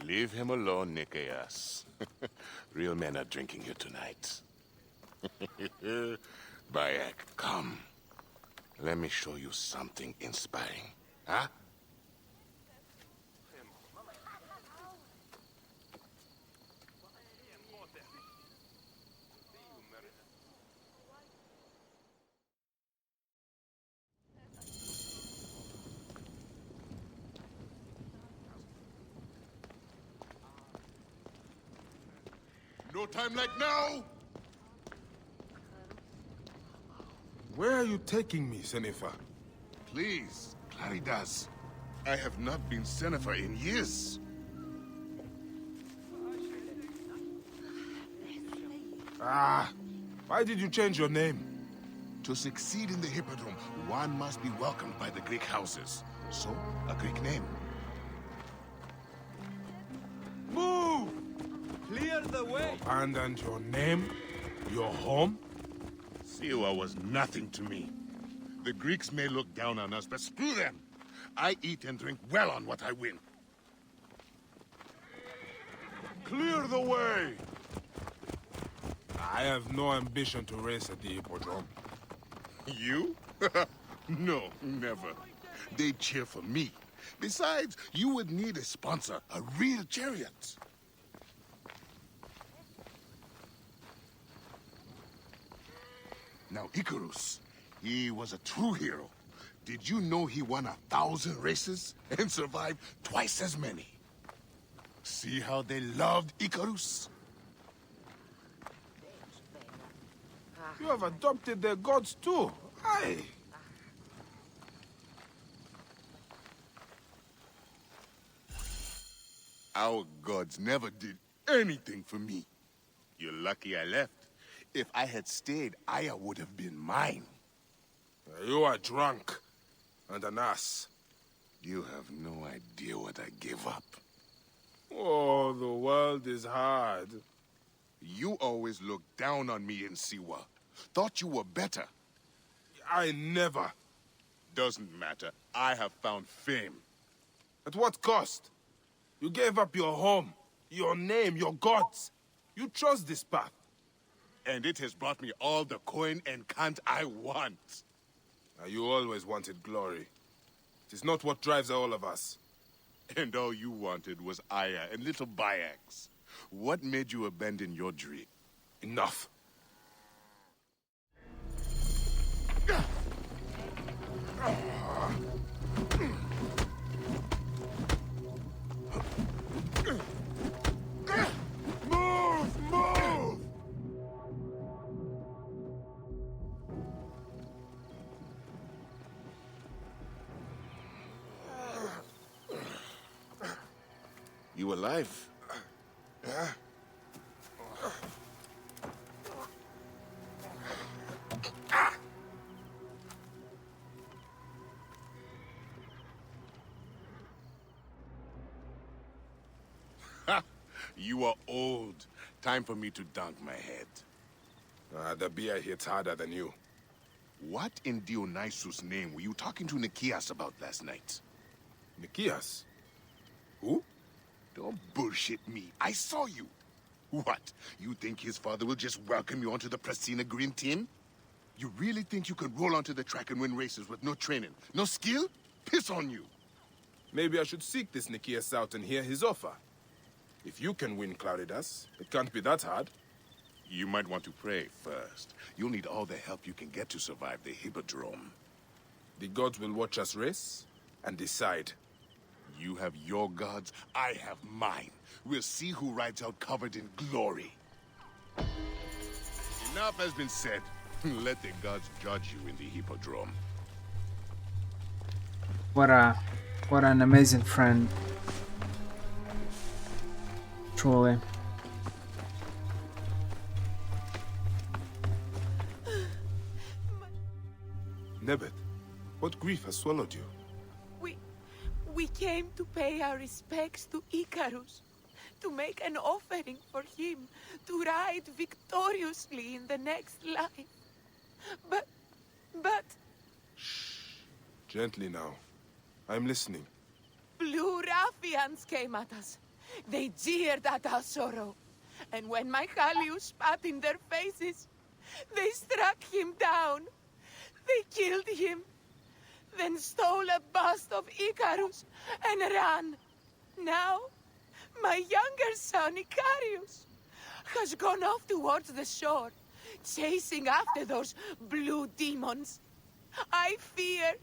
Leave him alone, Nikias. Real men are drinking here tonight. Bayek, come. Let me show you something inspiring. Huh? No time like now! Where are you taking me, Senefa? Please, Claridas. I have not been Senefa in years. Why did you change your name? To succeed in the Hippodrome, one must be welcomed by the Greek houses. So, a Greek name. Move! Clear the way! Abandoned your name? Your home? Siwa was nothing to me. The Greeks may look down on us, but screw them! I eat and drink well on what I win. Clear the way! I have no ambition to race at the Hippodrome. You? No, never. They cheer for me. Besides, you would need a sponsor, a real chariot. Now, Icarus, he was a true hero. Did you know he won 1,000 races and survived twice as many? See how they loved Icarus? You have adopted their gods too. Aye. Our gods never did anything for me. You're lucky I left. If I had stayed, Aya would have been mine. You are drunk and an ass. You have no idea what I gave up. Oh, the world is hard. You always looked down on me in Siwa. Thought you were better. I never. Doesn't matter. I have found fame. At what cost? You gave up your home, your name, your gods. You chose this path. And it has brought me all the coin and cant I want. You always wanted glory. It is not what drives all of us. And all you wanted was Aya and little Bayax. What made you abandon your dream? Enough. Move! Move! You alive? Yeah? You are old. Time for me to dunk my head. The beer hits harder than you. What in Dionysus' name were you talking to Nikias about last night? Nikias? Who? Don't bullshit me. I saw you. What? You think his father will just welcome you onto the Prasina Green team? You really think you can roll onto the track and win races with no training, no skill? Piss on you. Maybe I should seek this Nikias out and hear his offer. If you can win Claridas, it can't be that hard. You might want to pray first. You'll need all the help you can get to survive the Hippodrome. The gods will watch us race and decide. You have your gods, I have mine. We'll see who rides out covered in glory. Enough has been said. Let the gods judge you in the Hippodrome. What an amazing friend. Truly. Nebet, what grief has swallowed you? We came to pay our respects to Icarus, to make an offering for him, to ride victoriously in the next life. But... Gently now. I'm listening. Blue ruffians came at us. They jeered at our sorrow. And when my Halius spat in their faces, they struck him down. They killed him. Then stole a bust of Icarus and ran. Now, my younger son, Icarius, has gone off towards the shore, chasing after those blue demons. I fear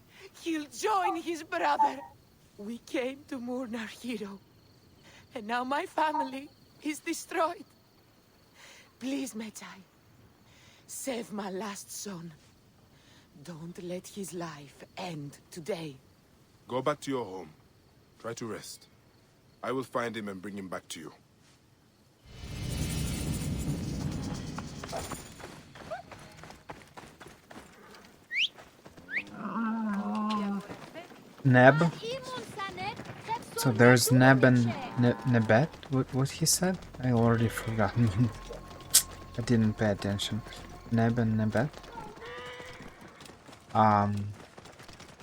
he'll join his brother. We came to mourn our hero, and now my family is destroyed. Please, Medjay, save my last son. Don't let his life end today. Go back to your home. Try to rest. I will find him and bring him back to you. Neb. So there's Neb and Nebet. What he said? I already forgot. I didn't pay attention. Neb and Nebet.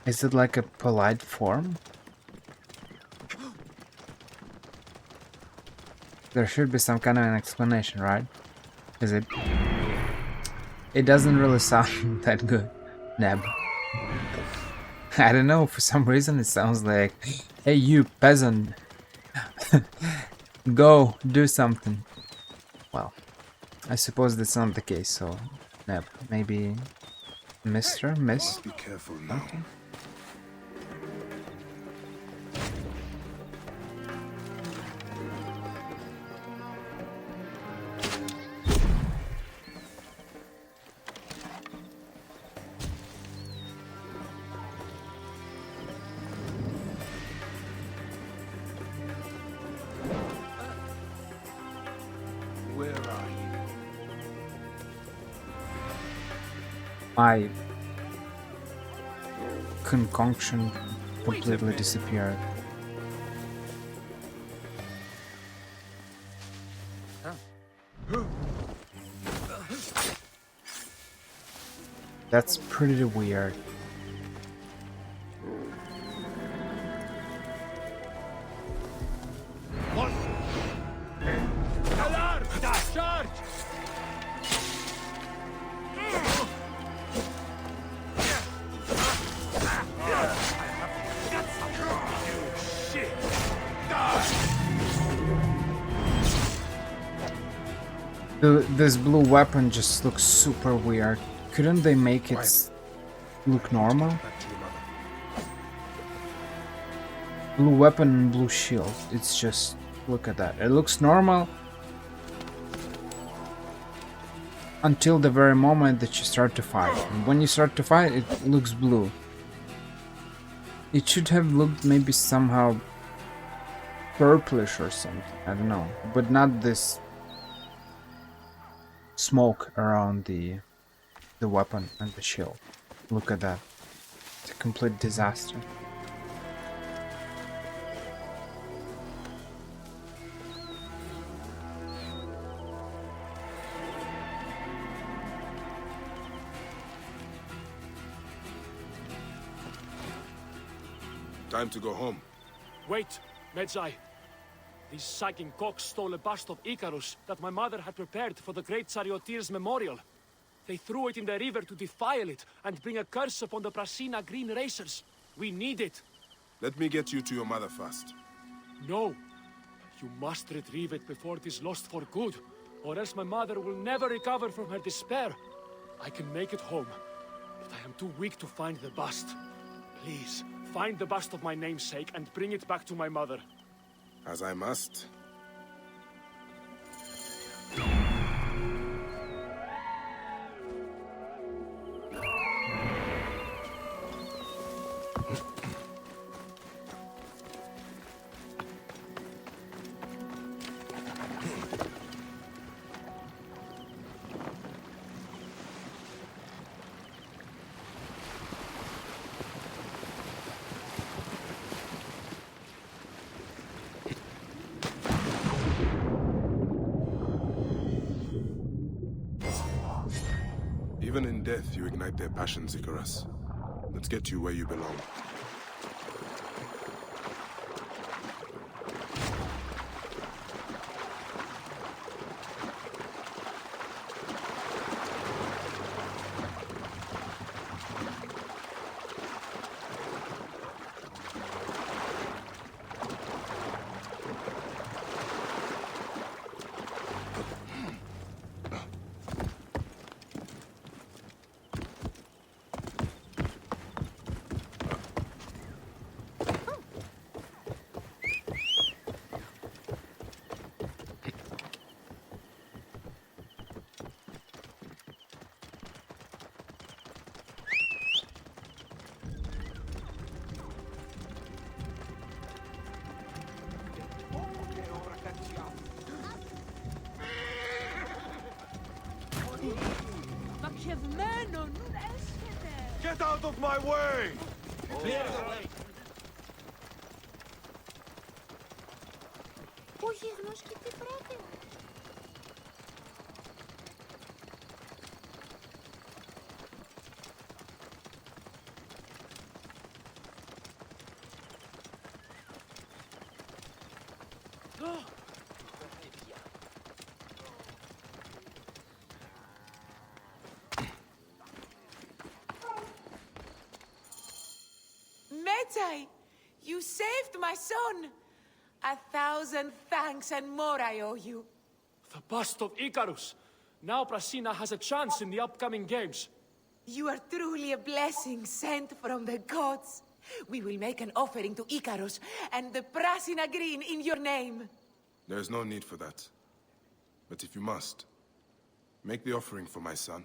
Is it like a polite form? There should be some kind of an explanation, right? Is it? It doesn't really sound that good. Neb. I don't know, for some reason it sounds like, hey you peasant, go do something. Well, I suppose that's not the case, so Neb, maybe Mr. Miss? Be careful now. Okay. My concoction completely disappeared. That's pretty weird. Charge! This blue weapon just looks super weird. Couldn't they make it look normal? Blue weapon and blue shield. It's just, look at that. It looks normal until the very moment that you start to fight. And when you start to fight, it looks blue. It should have looked maybe somehow purplish or something. I don't know. But not this smoke around the weapon and the shield. Look at that. It's a complete disaster. Time to go home. Wait, Medjay. These sagging cocks stole a bust of Icarus that my mother had prepared for the great charioteer's memorial. They threw it in the river to defile it and bring a curse upon the Prasina green racers. We need it. Let me get you to your mother first. No. You must retrieve it before it is lost for good, or else my mother will never recover from her despair. I can make it home, but I am too weak to find the bust. Please, find the bust of my namesake and bring it back to my mother. As I must. Even in death, you ignite their passions, Icarus. Let's get you where you belong. Get out of my way! Clear the way! Ο γίγνος και τι πρέπει. You saved my son! 1,000 thanks and more I owe you. The bust of Icarus! Now Prasina has a chance in the upcoming games. You are truly a blessing sent from the gods. We will make an offering to Icarus and the Prasina Green in your name. There is no need for that. But if you must, make the offering for my son.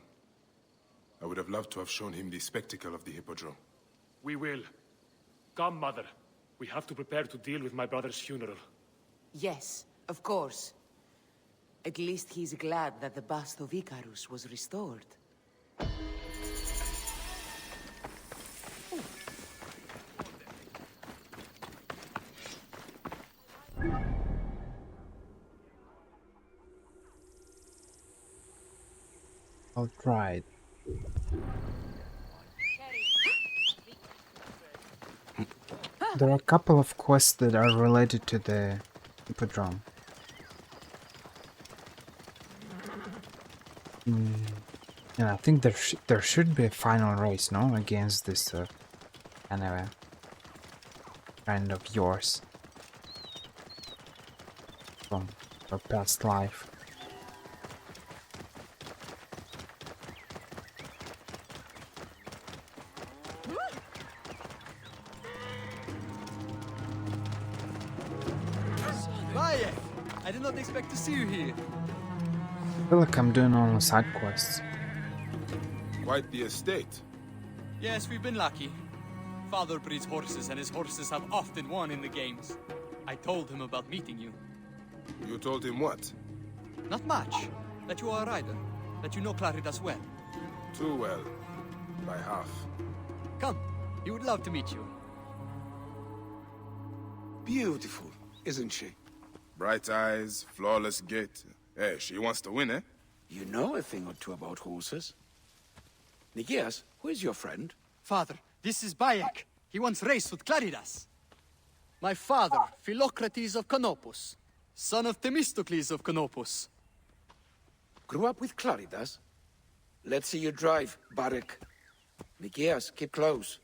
I would have loved to have shown him the spectacle of the Hippodrome. We will. Come, Mother. We have to prepare to deal with my brother's funeral. Yes, of course. At least he's glad that the bust of Icarus was restored. I'll try it. There are a couple of quests that are related to the Hippodrome. Yeah, I think there should be a final race, no? Against this kind of yours from your past life. I did not expect to see you here. I feel like I'm doing only side quests. Quite the estate. Yes, we've been lucky. Father breeds horses, and his horses have often won in the games. I told him about meeting you. You told him what? Not much. That you are a rider. That you know Claridas well. Too well. By half. Come. He would love to meet you. Beautiful, isn't she? Bright eyes, flawless gait. Hey, she wants to win, eh? You know a thing or two about horses. Nikias, who is your friend? Father, this is Bayek. He once raced with Claridas. My father, Philocrates of Canopus, son of Themistocles of Canopus. Grew up with Claridas? Let's see you drive, Barek. Nikias, keep close.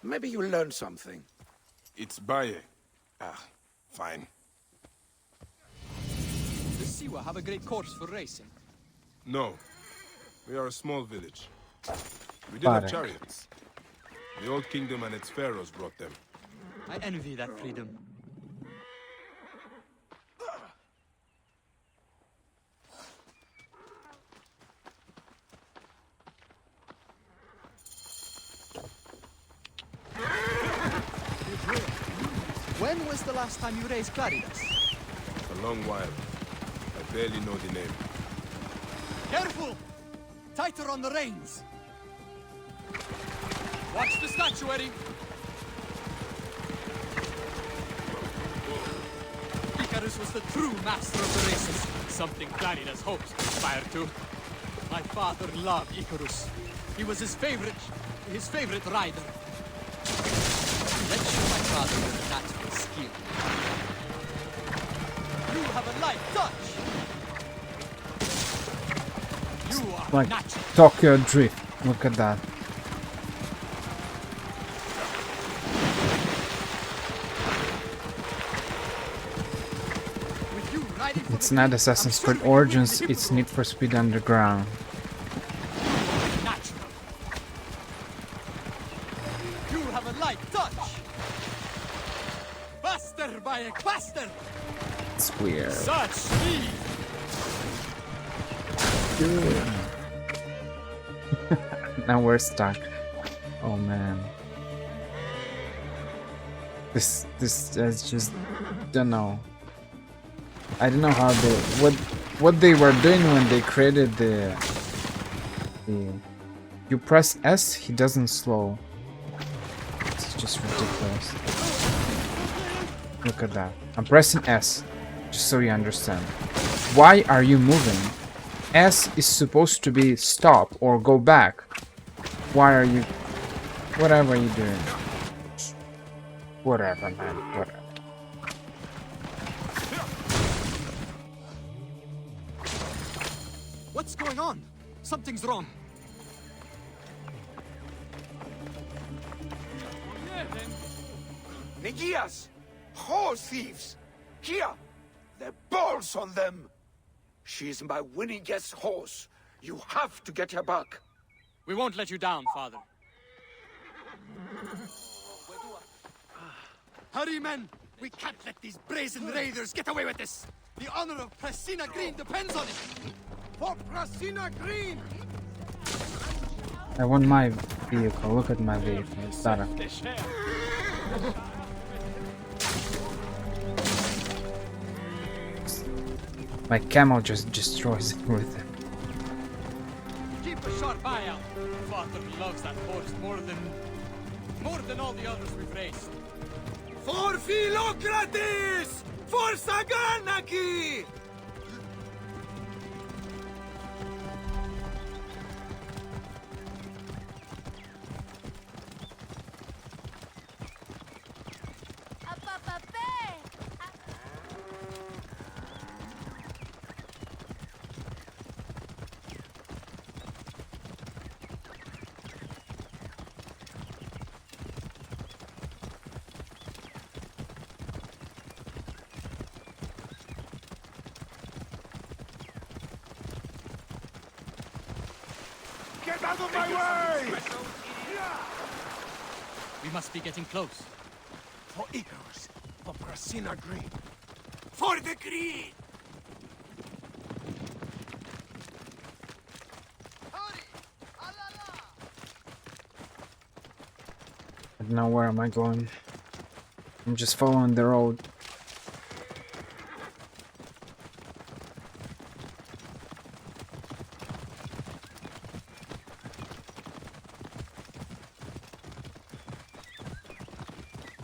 Maybe you'll learn something. It's Baye. Ah, fine. The Siwa have a great course for racing? No. We are a small village. We did have Barek. chariots. The old kingdom and its pharaohs brought them. I envy that freedom. When was the last time you raised Claridas? A long while. I barely know the name. Careful! Tighter on the reins! Watch the statuary! Icarus was the true master of the races. Something Claridas hopes to aspire to. My father loved Icarus. He was his favorite rider. Let's show my father your natural skill. You have a light touch! You are Like natural. Tokyo Drift. Look at that. It's not Assassin's Creed Origins, it's Need for Speed Underground. You have a light touch! Faster, Bayek, faster! It's weird. Such speed! Now we're stuck. Oh man. This is just don't know. I don't know how they what they were doing when they created the you press S, he doesn't slow. It's just ridiculous. Look at that. I'm pressing S, just so you understand. Why are you moving? S is supposed to be stop or go back. Why are you... Whatever you're doing. Whatever, man. Whatever. What's going on? Something's wrong. Negias! Horse thieves! Here! The balls on them! She's my winningest horse. You have to get her back. We won't let you down, father. Hurry, men! We can't let these brazen raiders get away with this! The honor of Prasina Green depends on it! For Prasina Green! I want my vehicle. Look at my vehicle. It's better. My camel just destroys everything. Keep a sharp eye out. Father loves that horse more than all the others we've raced. For Philocrates! For Saganaki! Get out of my way! We must be getting close. For Icarus, for Prasina Green. For the Green! But now where am I going? I'm just following the road.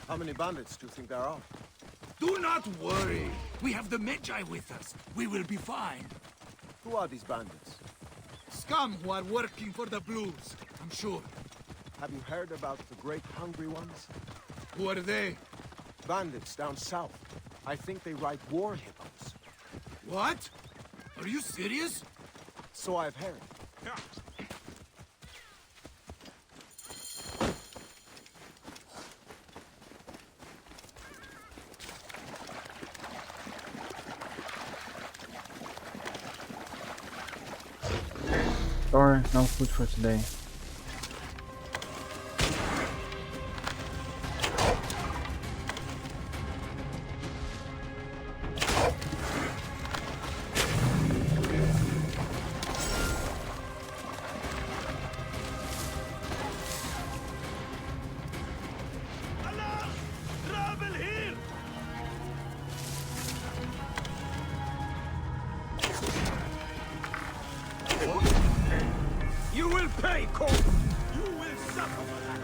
How many bandits do you think there are? Do not worry. We have the Magi with us. We will be fine. Who are these bandits? Scum who are working for the Blues, I'm sure. Have you heard about the Great Hungry Ones? Who are they? Bandits down south. I think they ride war hippos. What? Are you serious? So I've heard. Sorry, no food for today. You will pay, Cole! You will suffer for that!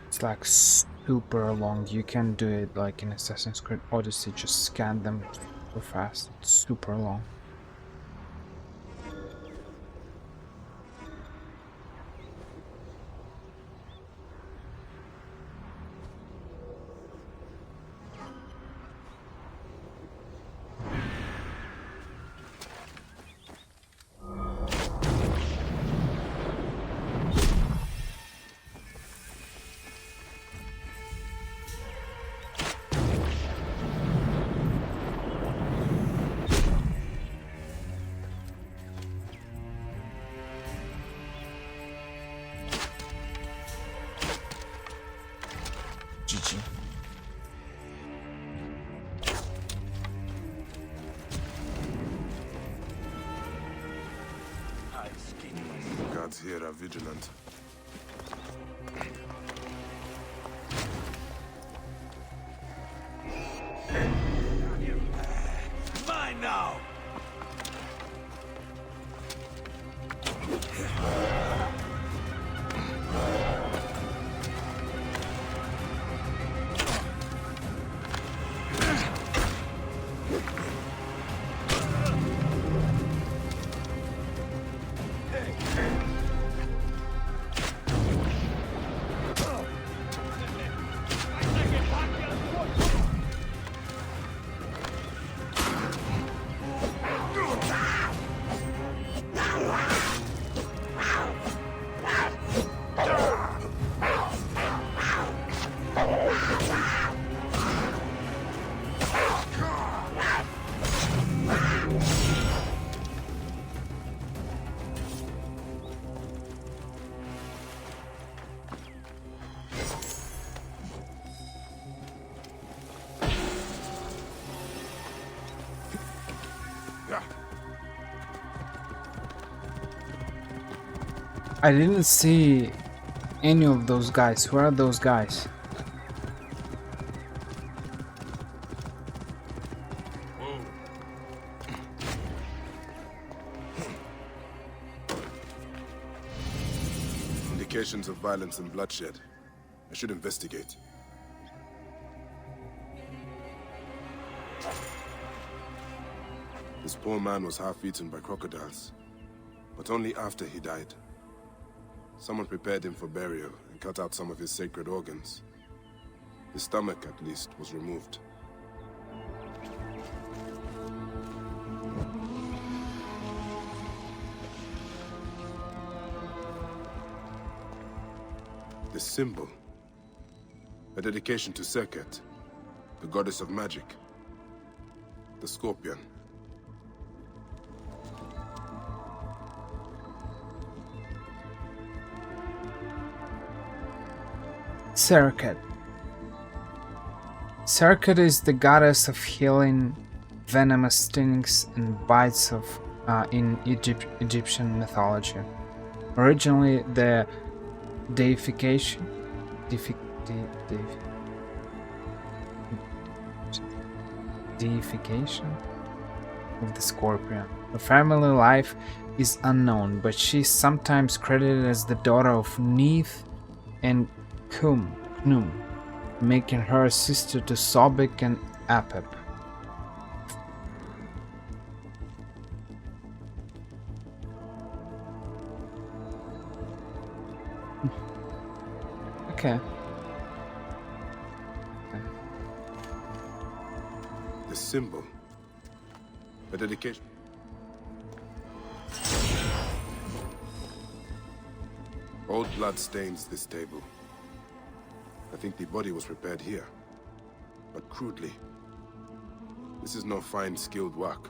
It's like super long. You can do it like in Assassin's Creed Odyssey, just scan them so fast. It's super long. GG. Guards here are vigilant. Mine now! I didn't see any of those guys. Who are those guys? Indications of violence and bloodshed. I should investigate. This poor man was half eaten by crocodiles, but only after he died. Someone prepared him for burial and cut out some of his sacred organs. His stomach, at least, was removed. This symbol, a dedication to Serket, the goddess of magic, the scorpion. Serket. Serket is the goddess of healing, venomous stings and bites of in Egyptian mythology. Originally, the deification of the scorpion. Her family life is unknown, but she's sometimes credited as the daughter of Neith and Knum, making her sister to Sobek and Apep. Okay. The symbol. A dedication. Old blood stains this table. I think the body was prepared here, but crudely. This is no fine, skilled work.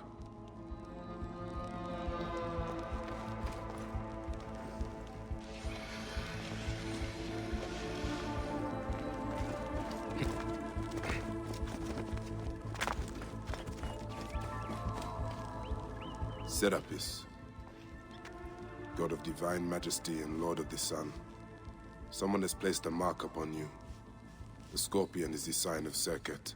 Serapis, God of divine majesty and Lord of the Sun. Someone has placed a mark upon you. The scorpion is the sign of Serket.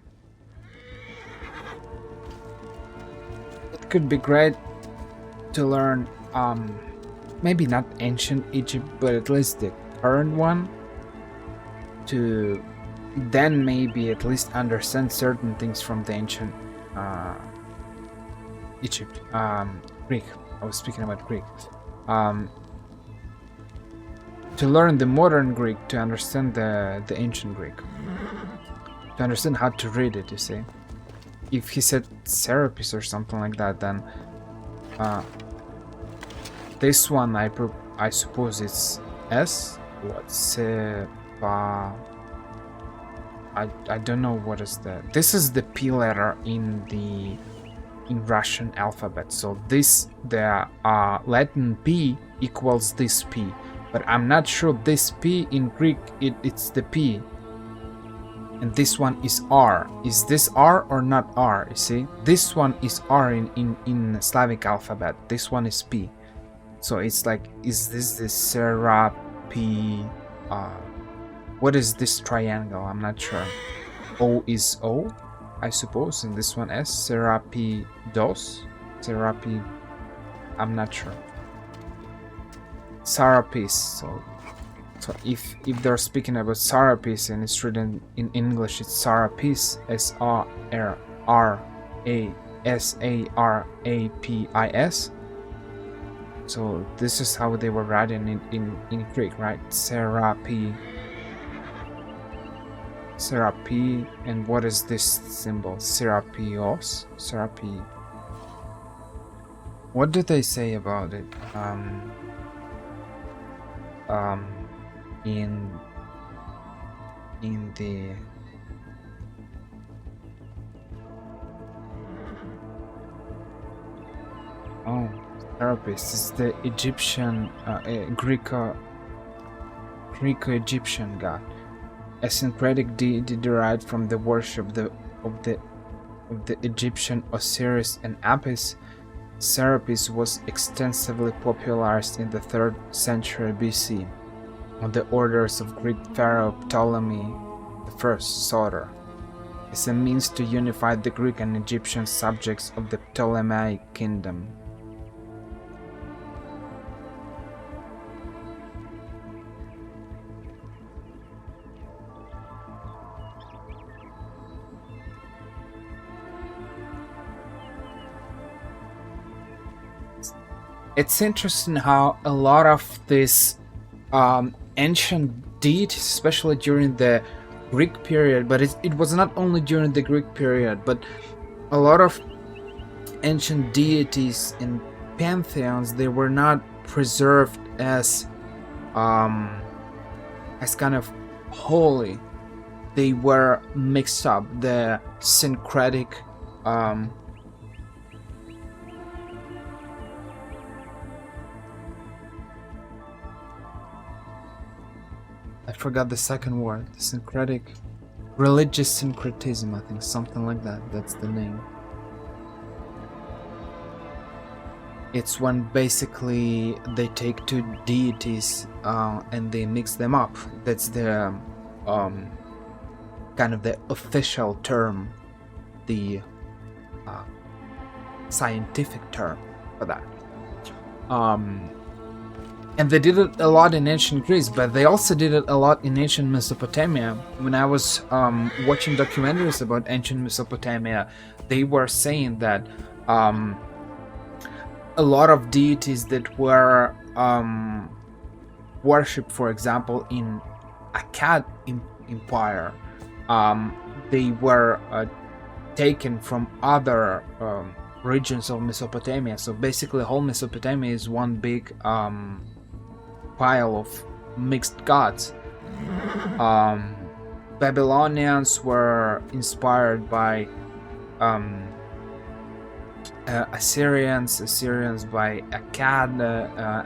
It could be great to learn, maybe not ancient Egypt, but at least the current one, to then maybe at least understand certain things from the ancient Egypt, Greek. I was speaking about Greek. To learn the modern Greek, to understand the ancient Greek, to understand how to read it, you see. If he said Serapis or something like that, then this one I suppose it's S. What's I don't know what is that. This is the P letter in Russian alphabet. So the Latin P equals this P, but I'm not sure this P in Greek it's the P, and this one is R. Is this R or not R? You see, this one is R in Slavic alphabet. This one is P. So it's like, is this the Serapi? What is this triangle? I'm not sure. O is O, I suppose, and this one S. Serapi dos. Serapi. I'm not sure. Sarapis. So if they're speaking about Sarapis and it's written in English, it's Sarapis. Sarapis. So this is how they were writing in Greek, right? Serapi. Serapi, and what is this symbol? Serapios? Serapi. What did they say about it? In the Serapis is the Egyptian Greco-Egyptian god, a syncretic deity derived from the worship of the Egyptian Osiris and Apis. Serapis was extensively popularized in the 3rd century BC on the orders of Greek pharaoh Ptolemy I Soter, as a means to unify the Greek and Egyptian subjects of the Ptolemaic kingdom. It's interesting how a lot of these ancient deities, especially during the Greek period, but it was not only during the Greek period, but a lot of ancient deities in pantheons, they were not preserved as kind of holy. They were mixed up. The syncretic I forgot the second word. The syncretic, religious syncretism, I think, something like that. That's the name. It's when basically they take two deities and they mix them up. That's the kind of the official term, the scientific term for that. And they did it a lot in ancient Greece, but they also did it a lot in ancient Mesopotamia. When I was watching documentaries about ancient Mesopotamia, they were saying that a lot of deities that were worshipped, for example, in Akkad Empire, they were taken from other regions of Mesopotamia. So basically, whole Mesopotamia is one big pile of mixed gods. Babylonians were inspired by Assyrians by Akkad,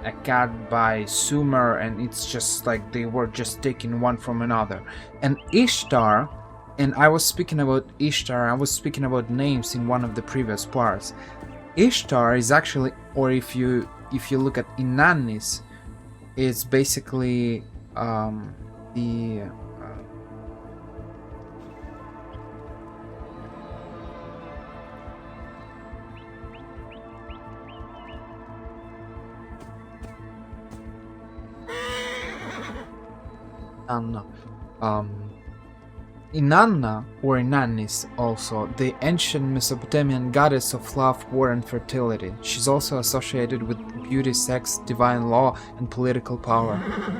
Akkad by Sumer, and it's just like they were just taking one from another. And Ishtar, and I was speaking about Ishtar, I was speaking about names in one of the previous parts. Ishtar is actually, or if you look at Inanis, it's basically the Inanna, or Inanis, also, the ancient Mesopotamian goddess of love, war, and fertility. She's also associated with beauty, sex, divine law, and political power.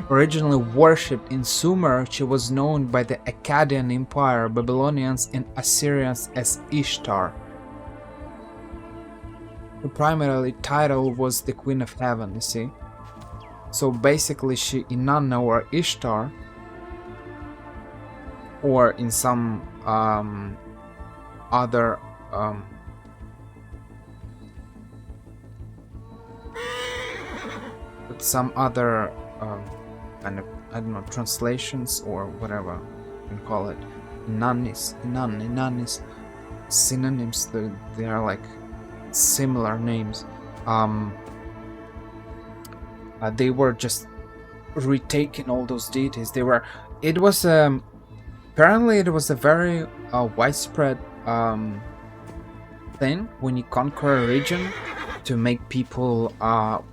Originally worshipped in Sumer, she was known by the Akkadian Empire, Babylonians, and Assyrians as Ishtar. Her primary title was the Queen of Heaven, you see. So basically, she Inanna, or Ishtar, or in some other kind of, I don't know, translations or whatever you can call it, Inanis, synonyms. They are like similar names. They were just retaking all those deities. It was apparently it was a very widespread thing when you conquer a region to make people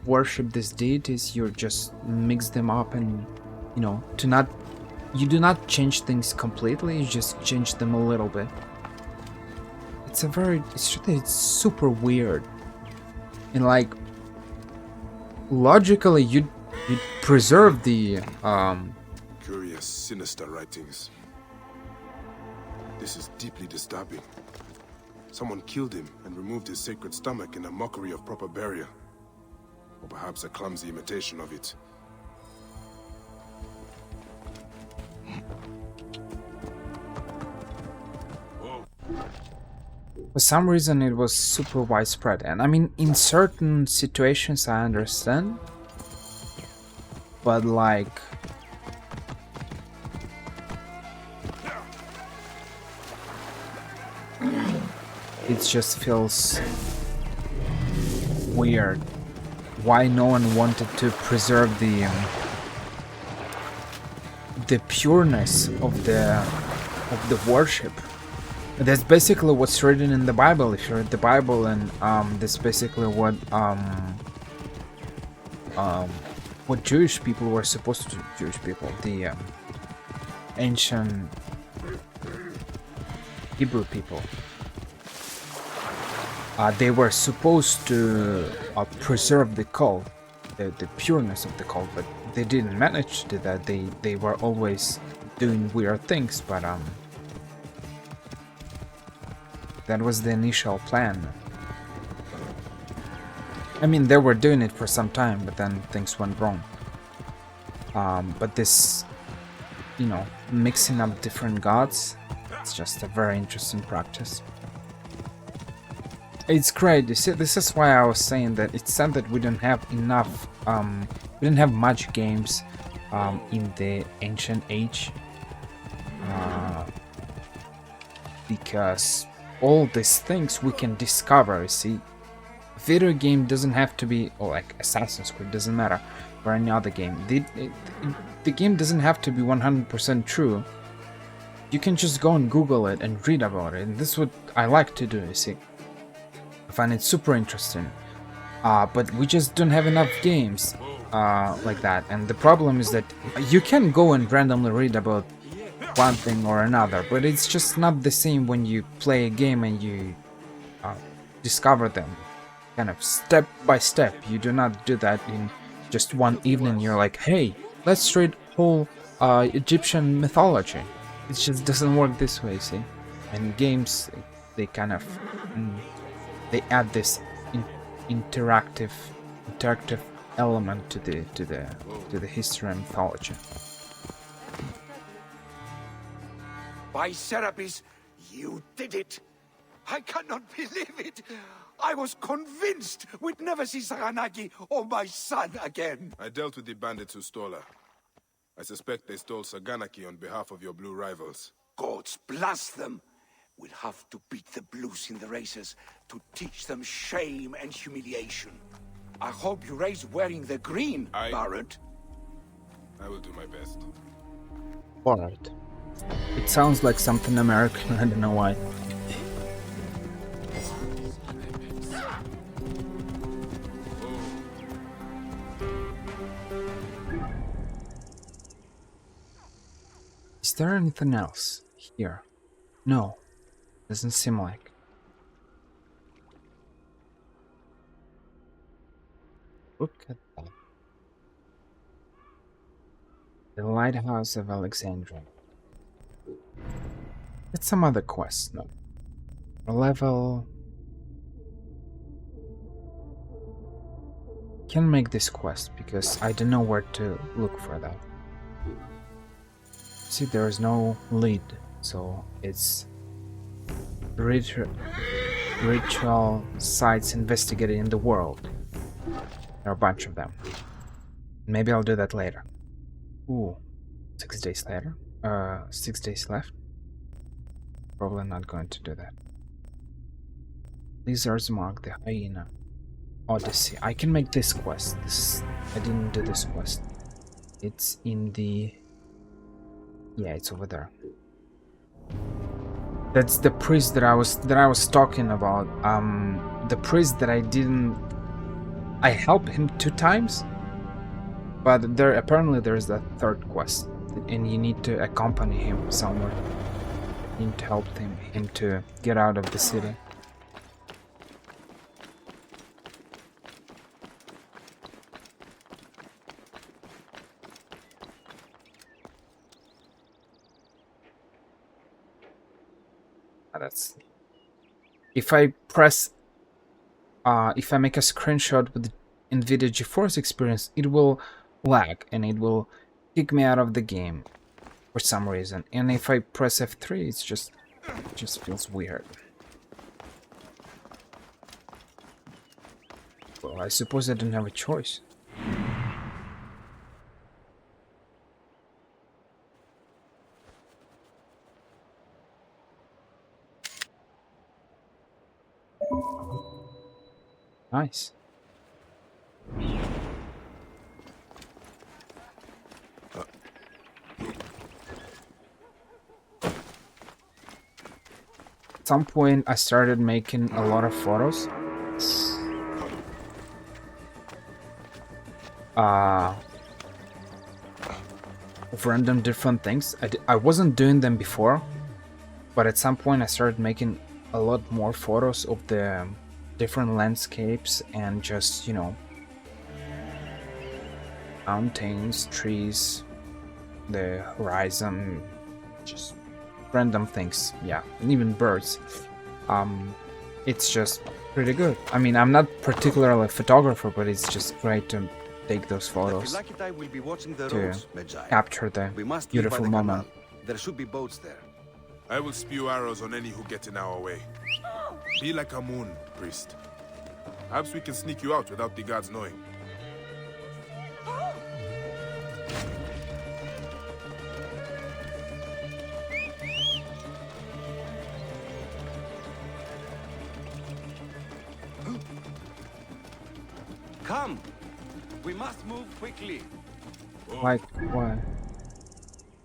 worship these deities. You just mix them up, and you do not change things completely, you just change them a little bit. It's super weird, and like logically you'd preserve the curious, sinister writings. This is deeply disturbing. Someone killed him and removed his sacred stomach in a mockery of proper burial. Or perhaps a clumsy imitation of it. For some reason it was super widespread, and I mean, in certain situations I understand, but like it just feels weird. Why no one wanted to preserve the pureness of the worship? That's basically what's written in the Bible. If you read the Bible, and that's basically what Jewish people were supposed to do. Jewish people, the ancient Hebrew people. They were supposed to preserve the cult, the pureness of the cult, but they didn't manage to do that. They were always doing weird things, but that was the initial plan. I mean, they were doing it for some time, but then things went wrong. But this, mixing up different gods, it's just a very interesting practice. It's great. You see, this is why I was saying that it's sad that we don't have enough, we didn't have much games in the ancient age, because all these things we can discover. You see, video game doesn't have to be, or like Assassin's Creed, doesn't matter, or any other game. The game doesn't have to be 100% true. You can just go and Google it and read about it, and this is what I like to do. You see, I find it super interesting, but we just don't have enough games. like that. And the problem is that you can go and randomly read about one thing or another, but it's just not the same when you play a game and you discover them kind of step by step. You do not do that in just one evening. You're like, hey, let's read whole Egyptian mythology. It just doesn't work this way, see? And games, they kind of they add this interactive element to the history and mythology. By Serapis, you did it! I cannot believe it! I was convinced we'd never see Saganagi or my son again! I dealt with the bandits who stole her. I suspect they stole Saganaki on behalf of your blue rivals. Gods bless them! We'll have to beat the blues in the races to teach them shame and humiliation. I hope you raise wearing the green, Barrett. I will do my best. Alright. It sounds like something American, I don't know why. Is there anything else here? No, doesn't seem like. Look at that. The Lighthouse of Alexandria. It's some other quest, no. Level. Can't make this quest because I don't know where to look for that. See, there is no lead, so it's ritual sites investigated in the world. There are a bunch of them. Maybe I'll do that later. Ooh, 6 days later. 6 days left. Probably not going to do that. Lizard's Mark, the Hyena. Odyssey. I can make this quest. I didn't do this quest. It's in the... Yeah, it's over there. That's the priest that I was talking about. The priest that I helped him 2 times, but apparently there's a 3rd quest, and you need to accompany him somewhere. You need to help him to get out of the city. That's if I press if I make a screenshot with the NVIDIA GeForce Experience, it will lag and it will kick me out of the game for some reason. And if I press F3, it just feels weird. Well, I suppose I didn't have a choice. Nice. At some point, I started making a lot of photos. Of random different things. I wasn't doing them before, but at some point I started making a lot more photos of the different landscapes and just, you know, mountains, trees, the horizon, just random things, yeah, and even birds. It's just pretty good. I mean, I'm not particularly a photographer, but it's just great to take those photos to capture the beautiful moment. There should be boats there. I will spew arrows on any who get in our way. Be like a moon, priest. Perhaps we can sneak you out without the gods knowing. Come! We must move quickly. Like, why?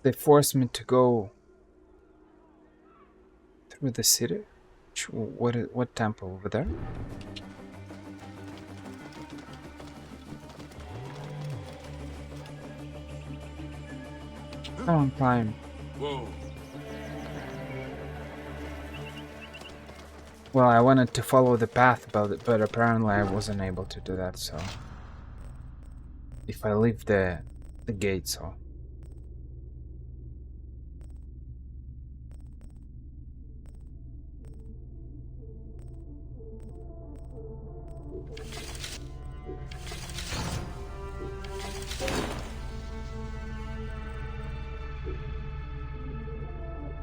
They forced me to go through the city? What temple over there? Come on, climb. Whoa. Well, I wanted to follow the path, but apparently I wasn't able to do that, so... If I leave the gate, so...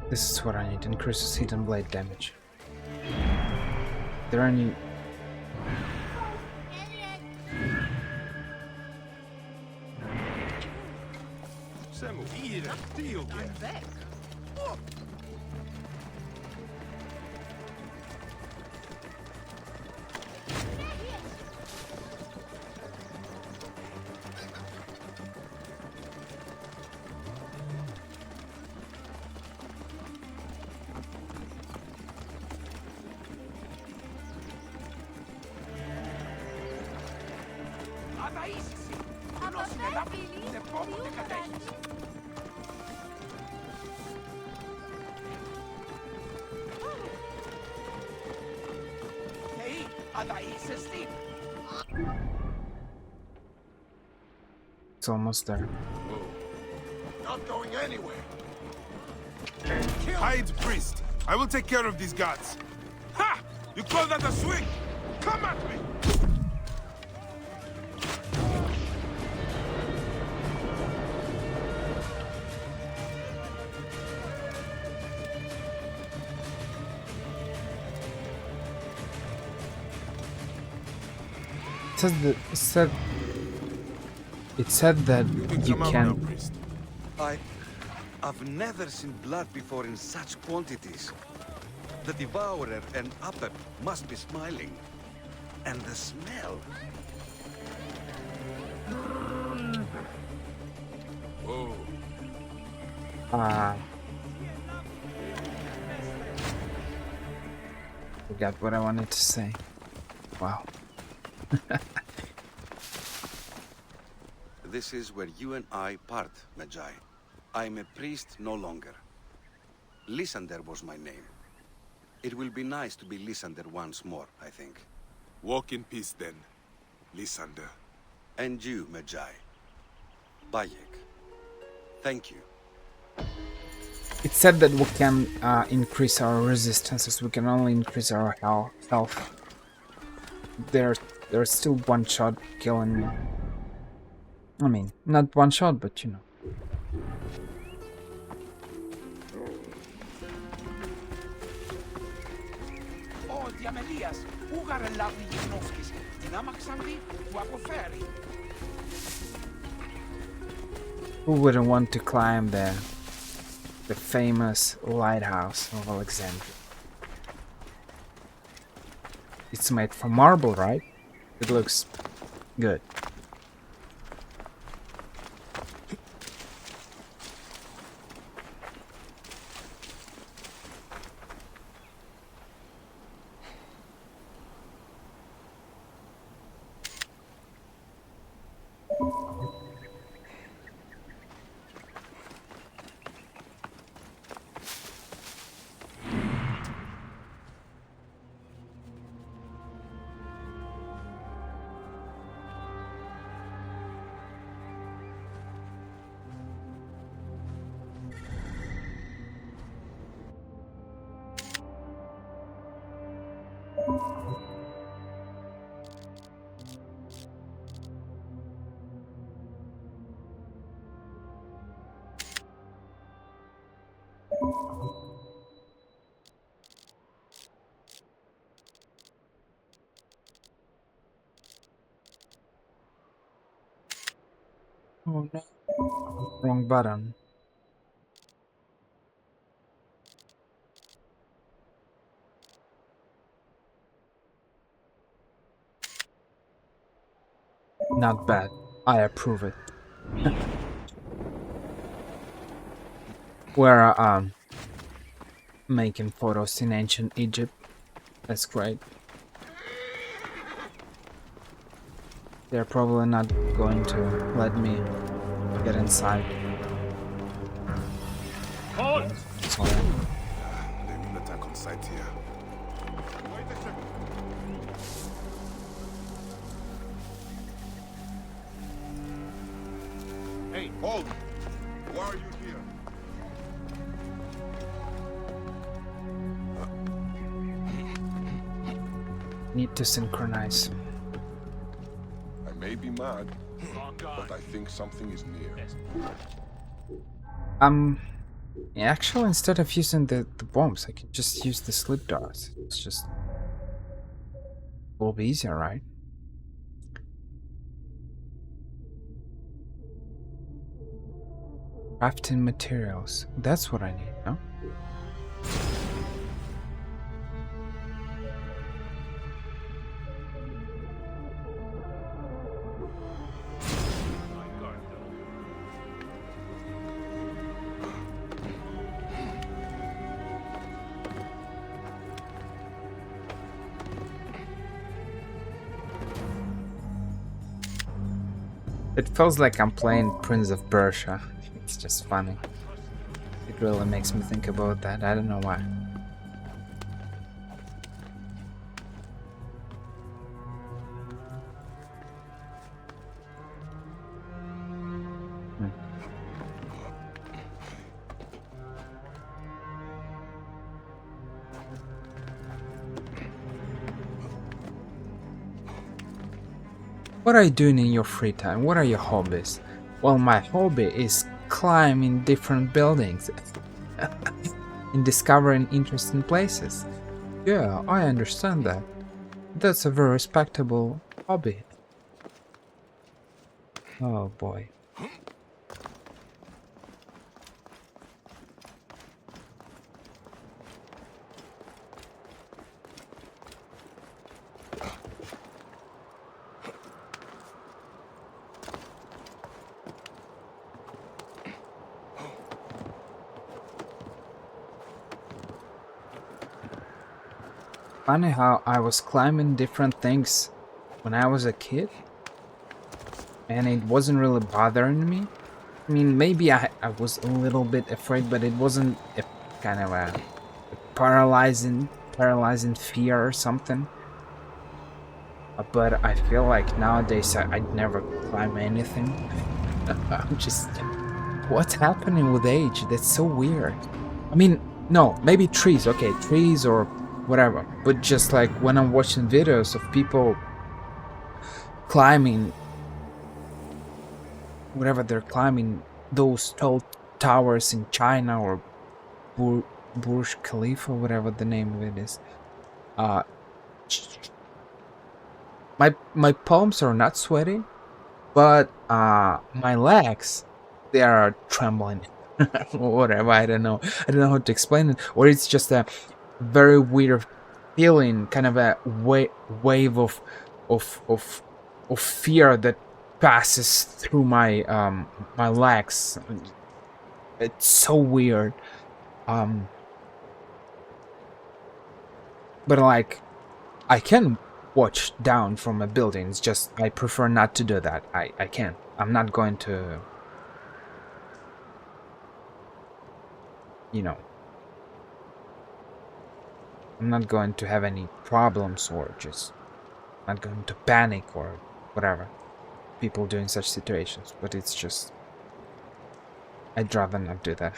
This is what I need. Increases hit and blade damage. There are any... I'm back. It's almost there. Not going anywhere. Hide, priest. I will take care of these guards. Ha! You call that a swing? Come at me! It said that you can... I've never seen blood before in such quantities. The Devourer and Apep must be smiling. And the smell. Whoa. Forgot what I wanted to say. Wow. This is where you and I part, Magi. I'm a priest no longer. Lysander was my name. It will be nice to be Lysander once more, I think. Walk in peace then, Lysander. And you, Magi. Bayek. Thank you. It said that we can increase our resistances. We can only increase our health. There's still one shot killing me. I mean, not one shot, but you know. Oh, Diamelias, Ugar and Lavi Yevnoskis, Dinamaxambi, Wapoferi. Who wouldn't want to climb the famous Lighthouse of Alexandria? It's made from marble, right? It looks good. Oh no. Wrong button. Not bad. I approve it. We're making photos in ancient Egypt. That's great. They're probably not going to let me get inside. Sorry. They will attack on sight here. Wait a second. Hey, hold! Why are you here? Need to synchronize. I may be mad, but I think something is near. Actually, instead of using the bombs, I can just use the slip darts. It's just will be easier, right? Crafting materials. That's what I need, no? It feels like I'm playing Prince of Persia. It's just funny. It really makes me think about that. I don't know why. What are you doing in your free time? What are your hobbies? Well, my hobby is climbing different buildings and discovering interesting places. Yeah, I understand that. That's a very respectable hobby. Oh boy. Funny how I was climbing different things when I was a kid and it wasn't really bothering me. I mean, maybe I was a little bit afraid, but it wasn't a kind of a paralyzing fear or something. But I feel like nowadays I'd never climb anything. I'm just... What's happening with age? That's so weird. I mean, no, maybe trees. Okay, trees or whatever. But just like when I'm watching videos of people climbing, whatever they're climbing, those tall towers in China or Burj Khalifa, whatever the name of it is. My palms are not sweaty, but my legs, they are trembling. Whatever, I don't know how to explain it, or it's just a very weird feeling, kind of a wave of fear that passes through my my legs. It's so weird. But like, I can watch down from a building. It's just I prefer not to do that. I can't. I'm not going to, you know, I'm not going to have any problems or just not going to panic or whatever people do in such situations. But it's just, I'd rather not do that.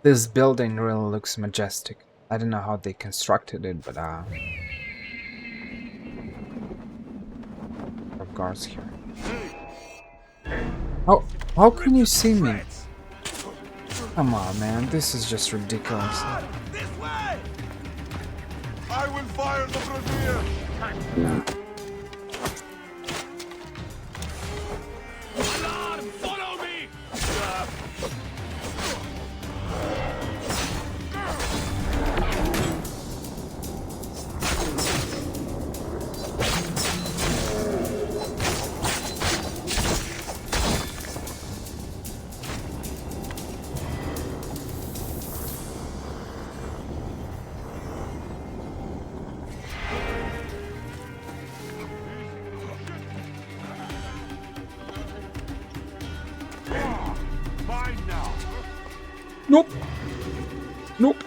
This building really looks majestic. I don't know how they constructed it, but guards here. How can you see me? Come on, man, this is just ridiculous. This way! I will fire the brazier! Alarm! Follow me! Nope. Nope.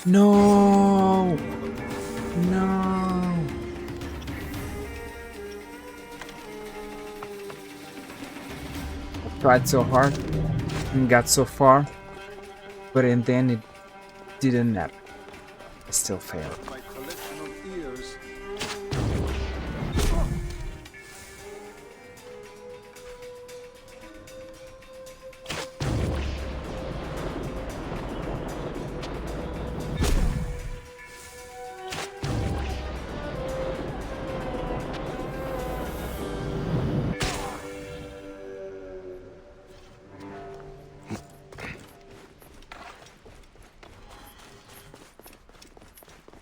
No. No. I tried so hard and got so far, but in the end it didn't happen. I still failed. My collection of ears.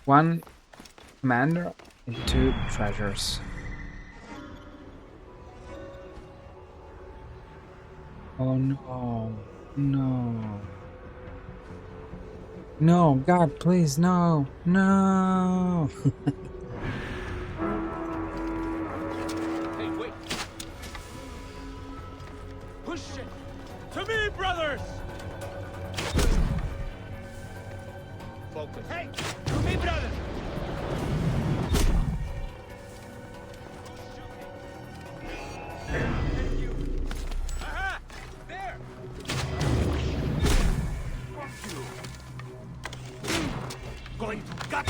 One commander and 2 treasures. Oh no. No. No, God, please, no. No. Hey, wait! Push it! To me, brothers! Focus. Hey! To me, brother! Aha! There! Fuck you! Going to gut!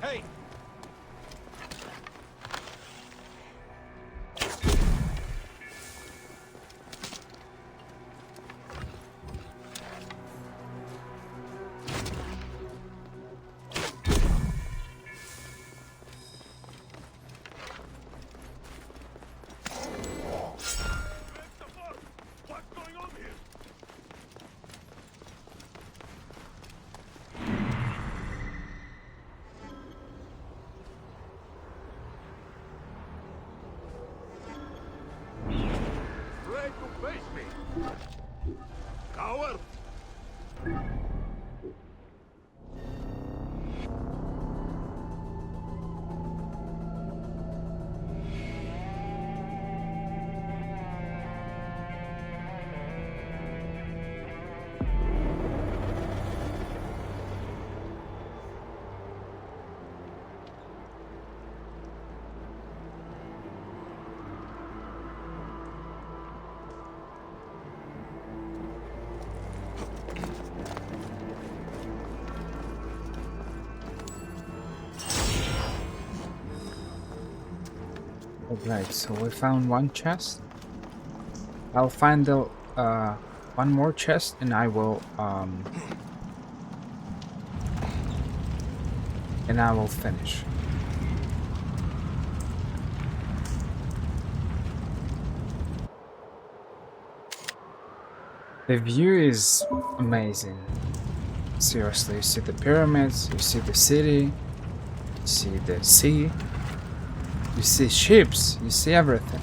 Hey! Afraid to face me? Coward! Alright, so we found 1 chest. I'll find the 1 more chest and I will finish. The view is amazing. Seriously, you see the pyramids, you see the city, you see the sea, you see ships, you see everything.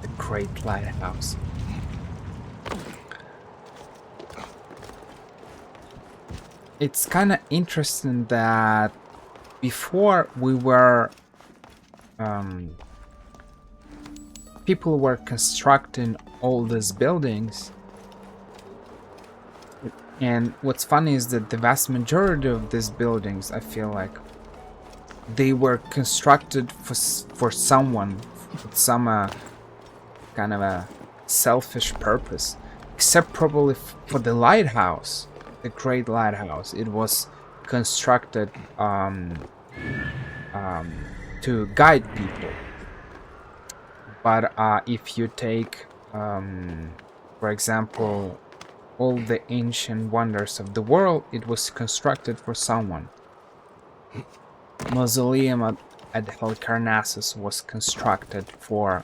The great lighthouse. It's kind of interesting that before we were people were constructing all these buildings, and what's funny is that the vast majority of these buildings, I feel like they were constructed for someone with some kind of a selfish purpose, except probably for the lighthouse, the great lighthouse. It was constructed to guide people. But if you take, for example, all the ancient wonders of the world, it was constructed for someone. Mausoleum at Halicarnassus was constructed for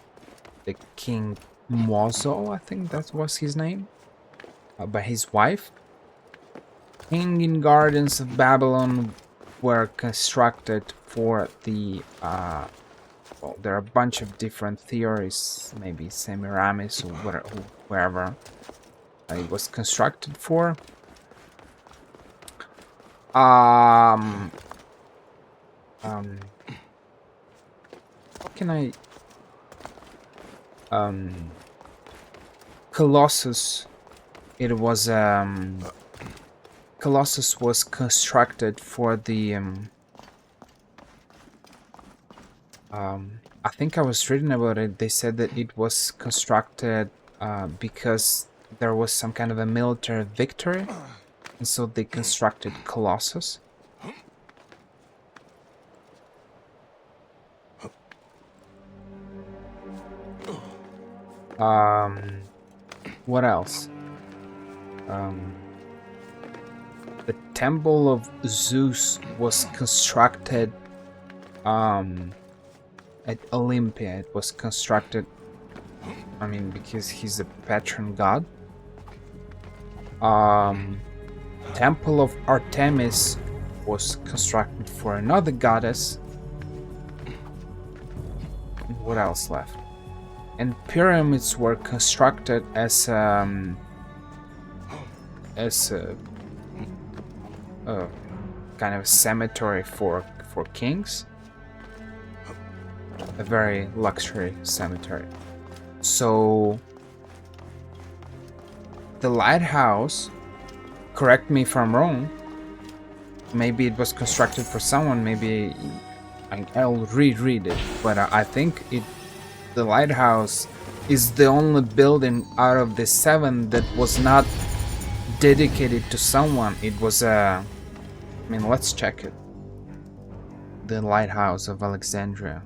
the King Mozo, I think that was his name, by his wife. Hanging Gardens of Babylon were constructed for the well, there are a bunch of different theories, maybe Semiramis or wherever it was constructed for. Um, how can I? Colossus. It was Colossus was constructed for the I think I was reading about it. They said that it was constructed because there was some kind of a military victory, and so they constructed Colossus. What else? The Temple of Zeus was constructed at Olympia. It was constructed, I mean, because he's a patron god. Temple of Artemis was constructed for another goddess. What else left? And pyramids were constructed as a kind of cemetery for kings. A very luxury cemetery. So the lighthouse, correct me if I'm wrong, maybe it was constructed for someone, maybe I'll reread it, but I think the lighthouse is the only building out of the 7 that was not dedicated to someone. It was I mean, let's check it. The Lighthouse of Alexandria.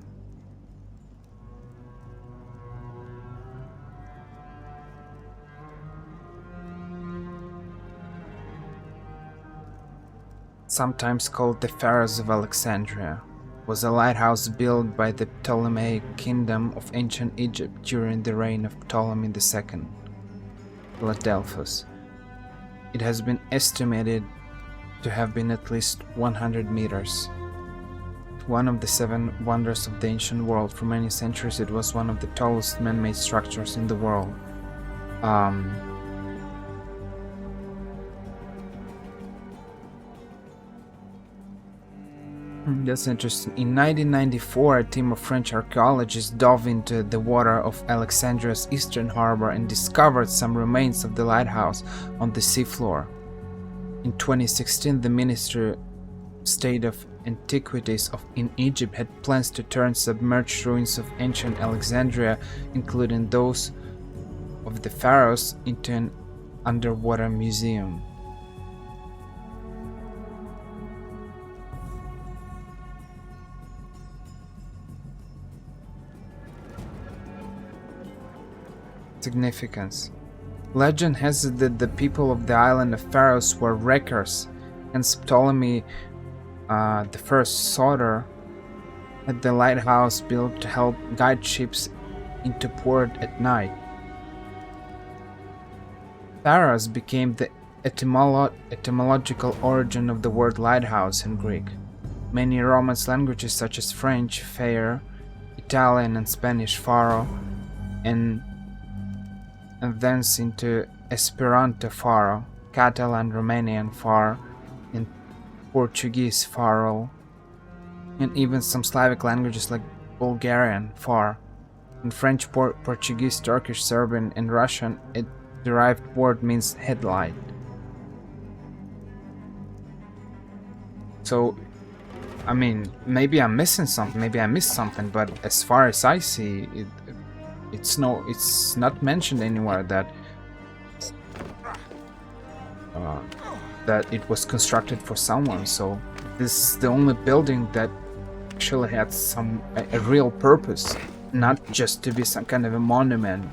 Sometimes called the Pharos of Alexandria, was a lighthouse built by the Ptolemaic kingdom of ancient Egypt during the reign of Ptolemy II, Philadelphus. It has been estimated to have been at least 100 meters. One of the 7 wonders of the ancient world, for many centuries it was one of the tallest man-made structures in the world. That's interesting. In 1994, a team of French archaeologists dove into the water of Alexandria's eastern harbor and discovered some remains of the lighthouse on the seafloor. In 2016, the Ministry of State of Antiquities in Egypt had plans to turn submerged ruins of ancient Alexandria, including those of the pharaohs, into an underwater museum. Significance. Legend has it that the people of the island of Pharos were wreckers, hence Ptolemy the first Soter had the lighthouse built to help guide ships into port at night. Pharos became the etymological origin of the word lighthouse in Greek. Many Romance languages such as French, Fair, Italian and Spanish Faro, and thence into Esperanto Faro, Catalan Romanian Far, and Portuguese Faro, and even some Slavic languages like Bulgarian Far. In French, Portuguese, Turkish, Serbian, and Russian, a derived word means headlight. So, I mean, maybe I'm missing something, maybe I missed something, but as far as I see, it's not mentioned anywhere that that it was constructed for someone. So this is the only building that actually had a real purpose, not just to be some kind of a monument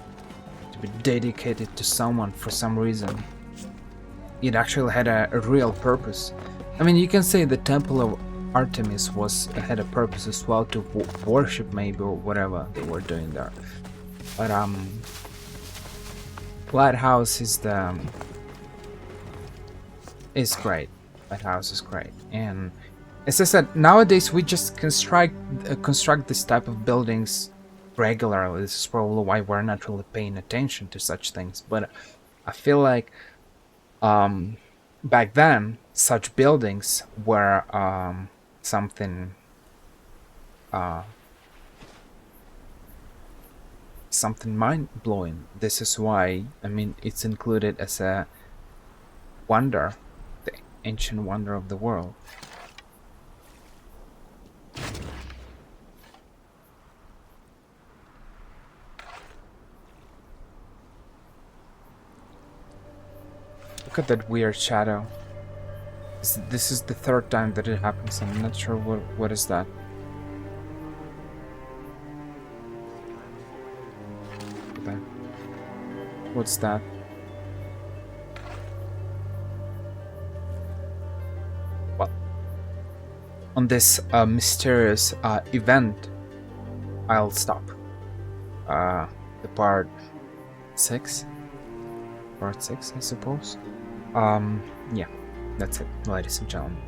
to be dedicated to someone for some reason. It actually had a real purpose. I mean, you can say the Temple of Artemis had a purpose as well, to worship maybe, or whatever they were doing there. But Lighthouse is great. Lighthouse is great, and as I said, nowadays we just construct this type of buildings regularly. This is probably why we're not really paying attention to such things. But I feel like back then such buildings were something something mind-blowing. This is why, I mean, it's included as a wonder, the ancient wonder of the world. Look at that weird shadow. This is the third time that it happens. I'm not sure what is that. What's that? Well, on this mysterious event, I'll stop. The part 6, I suppose. Yeah, that's it, ladies and gentlemen.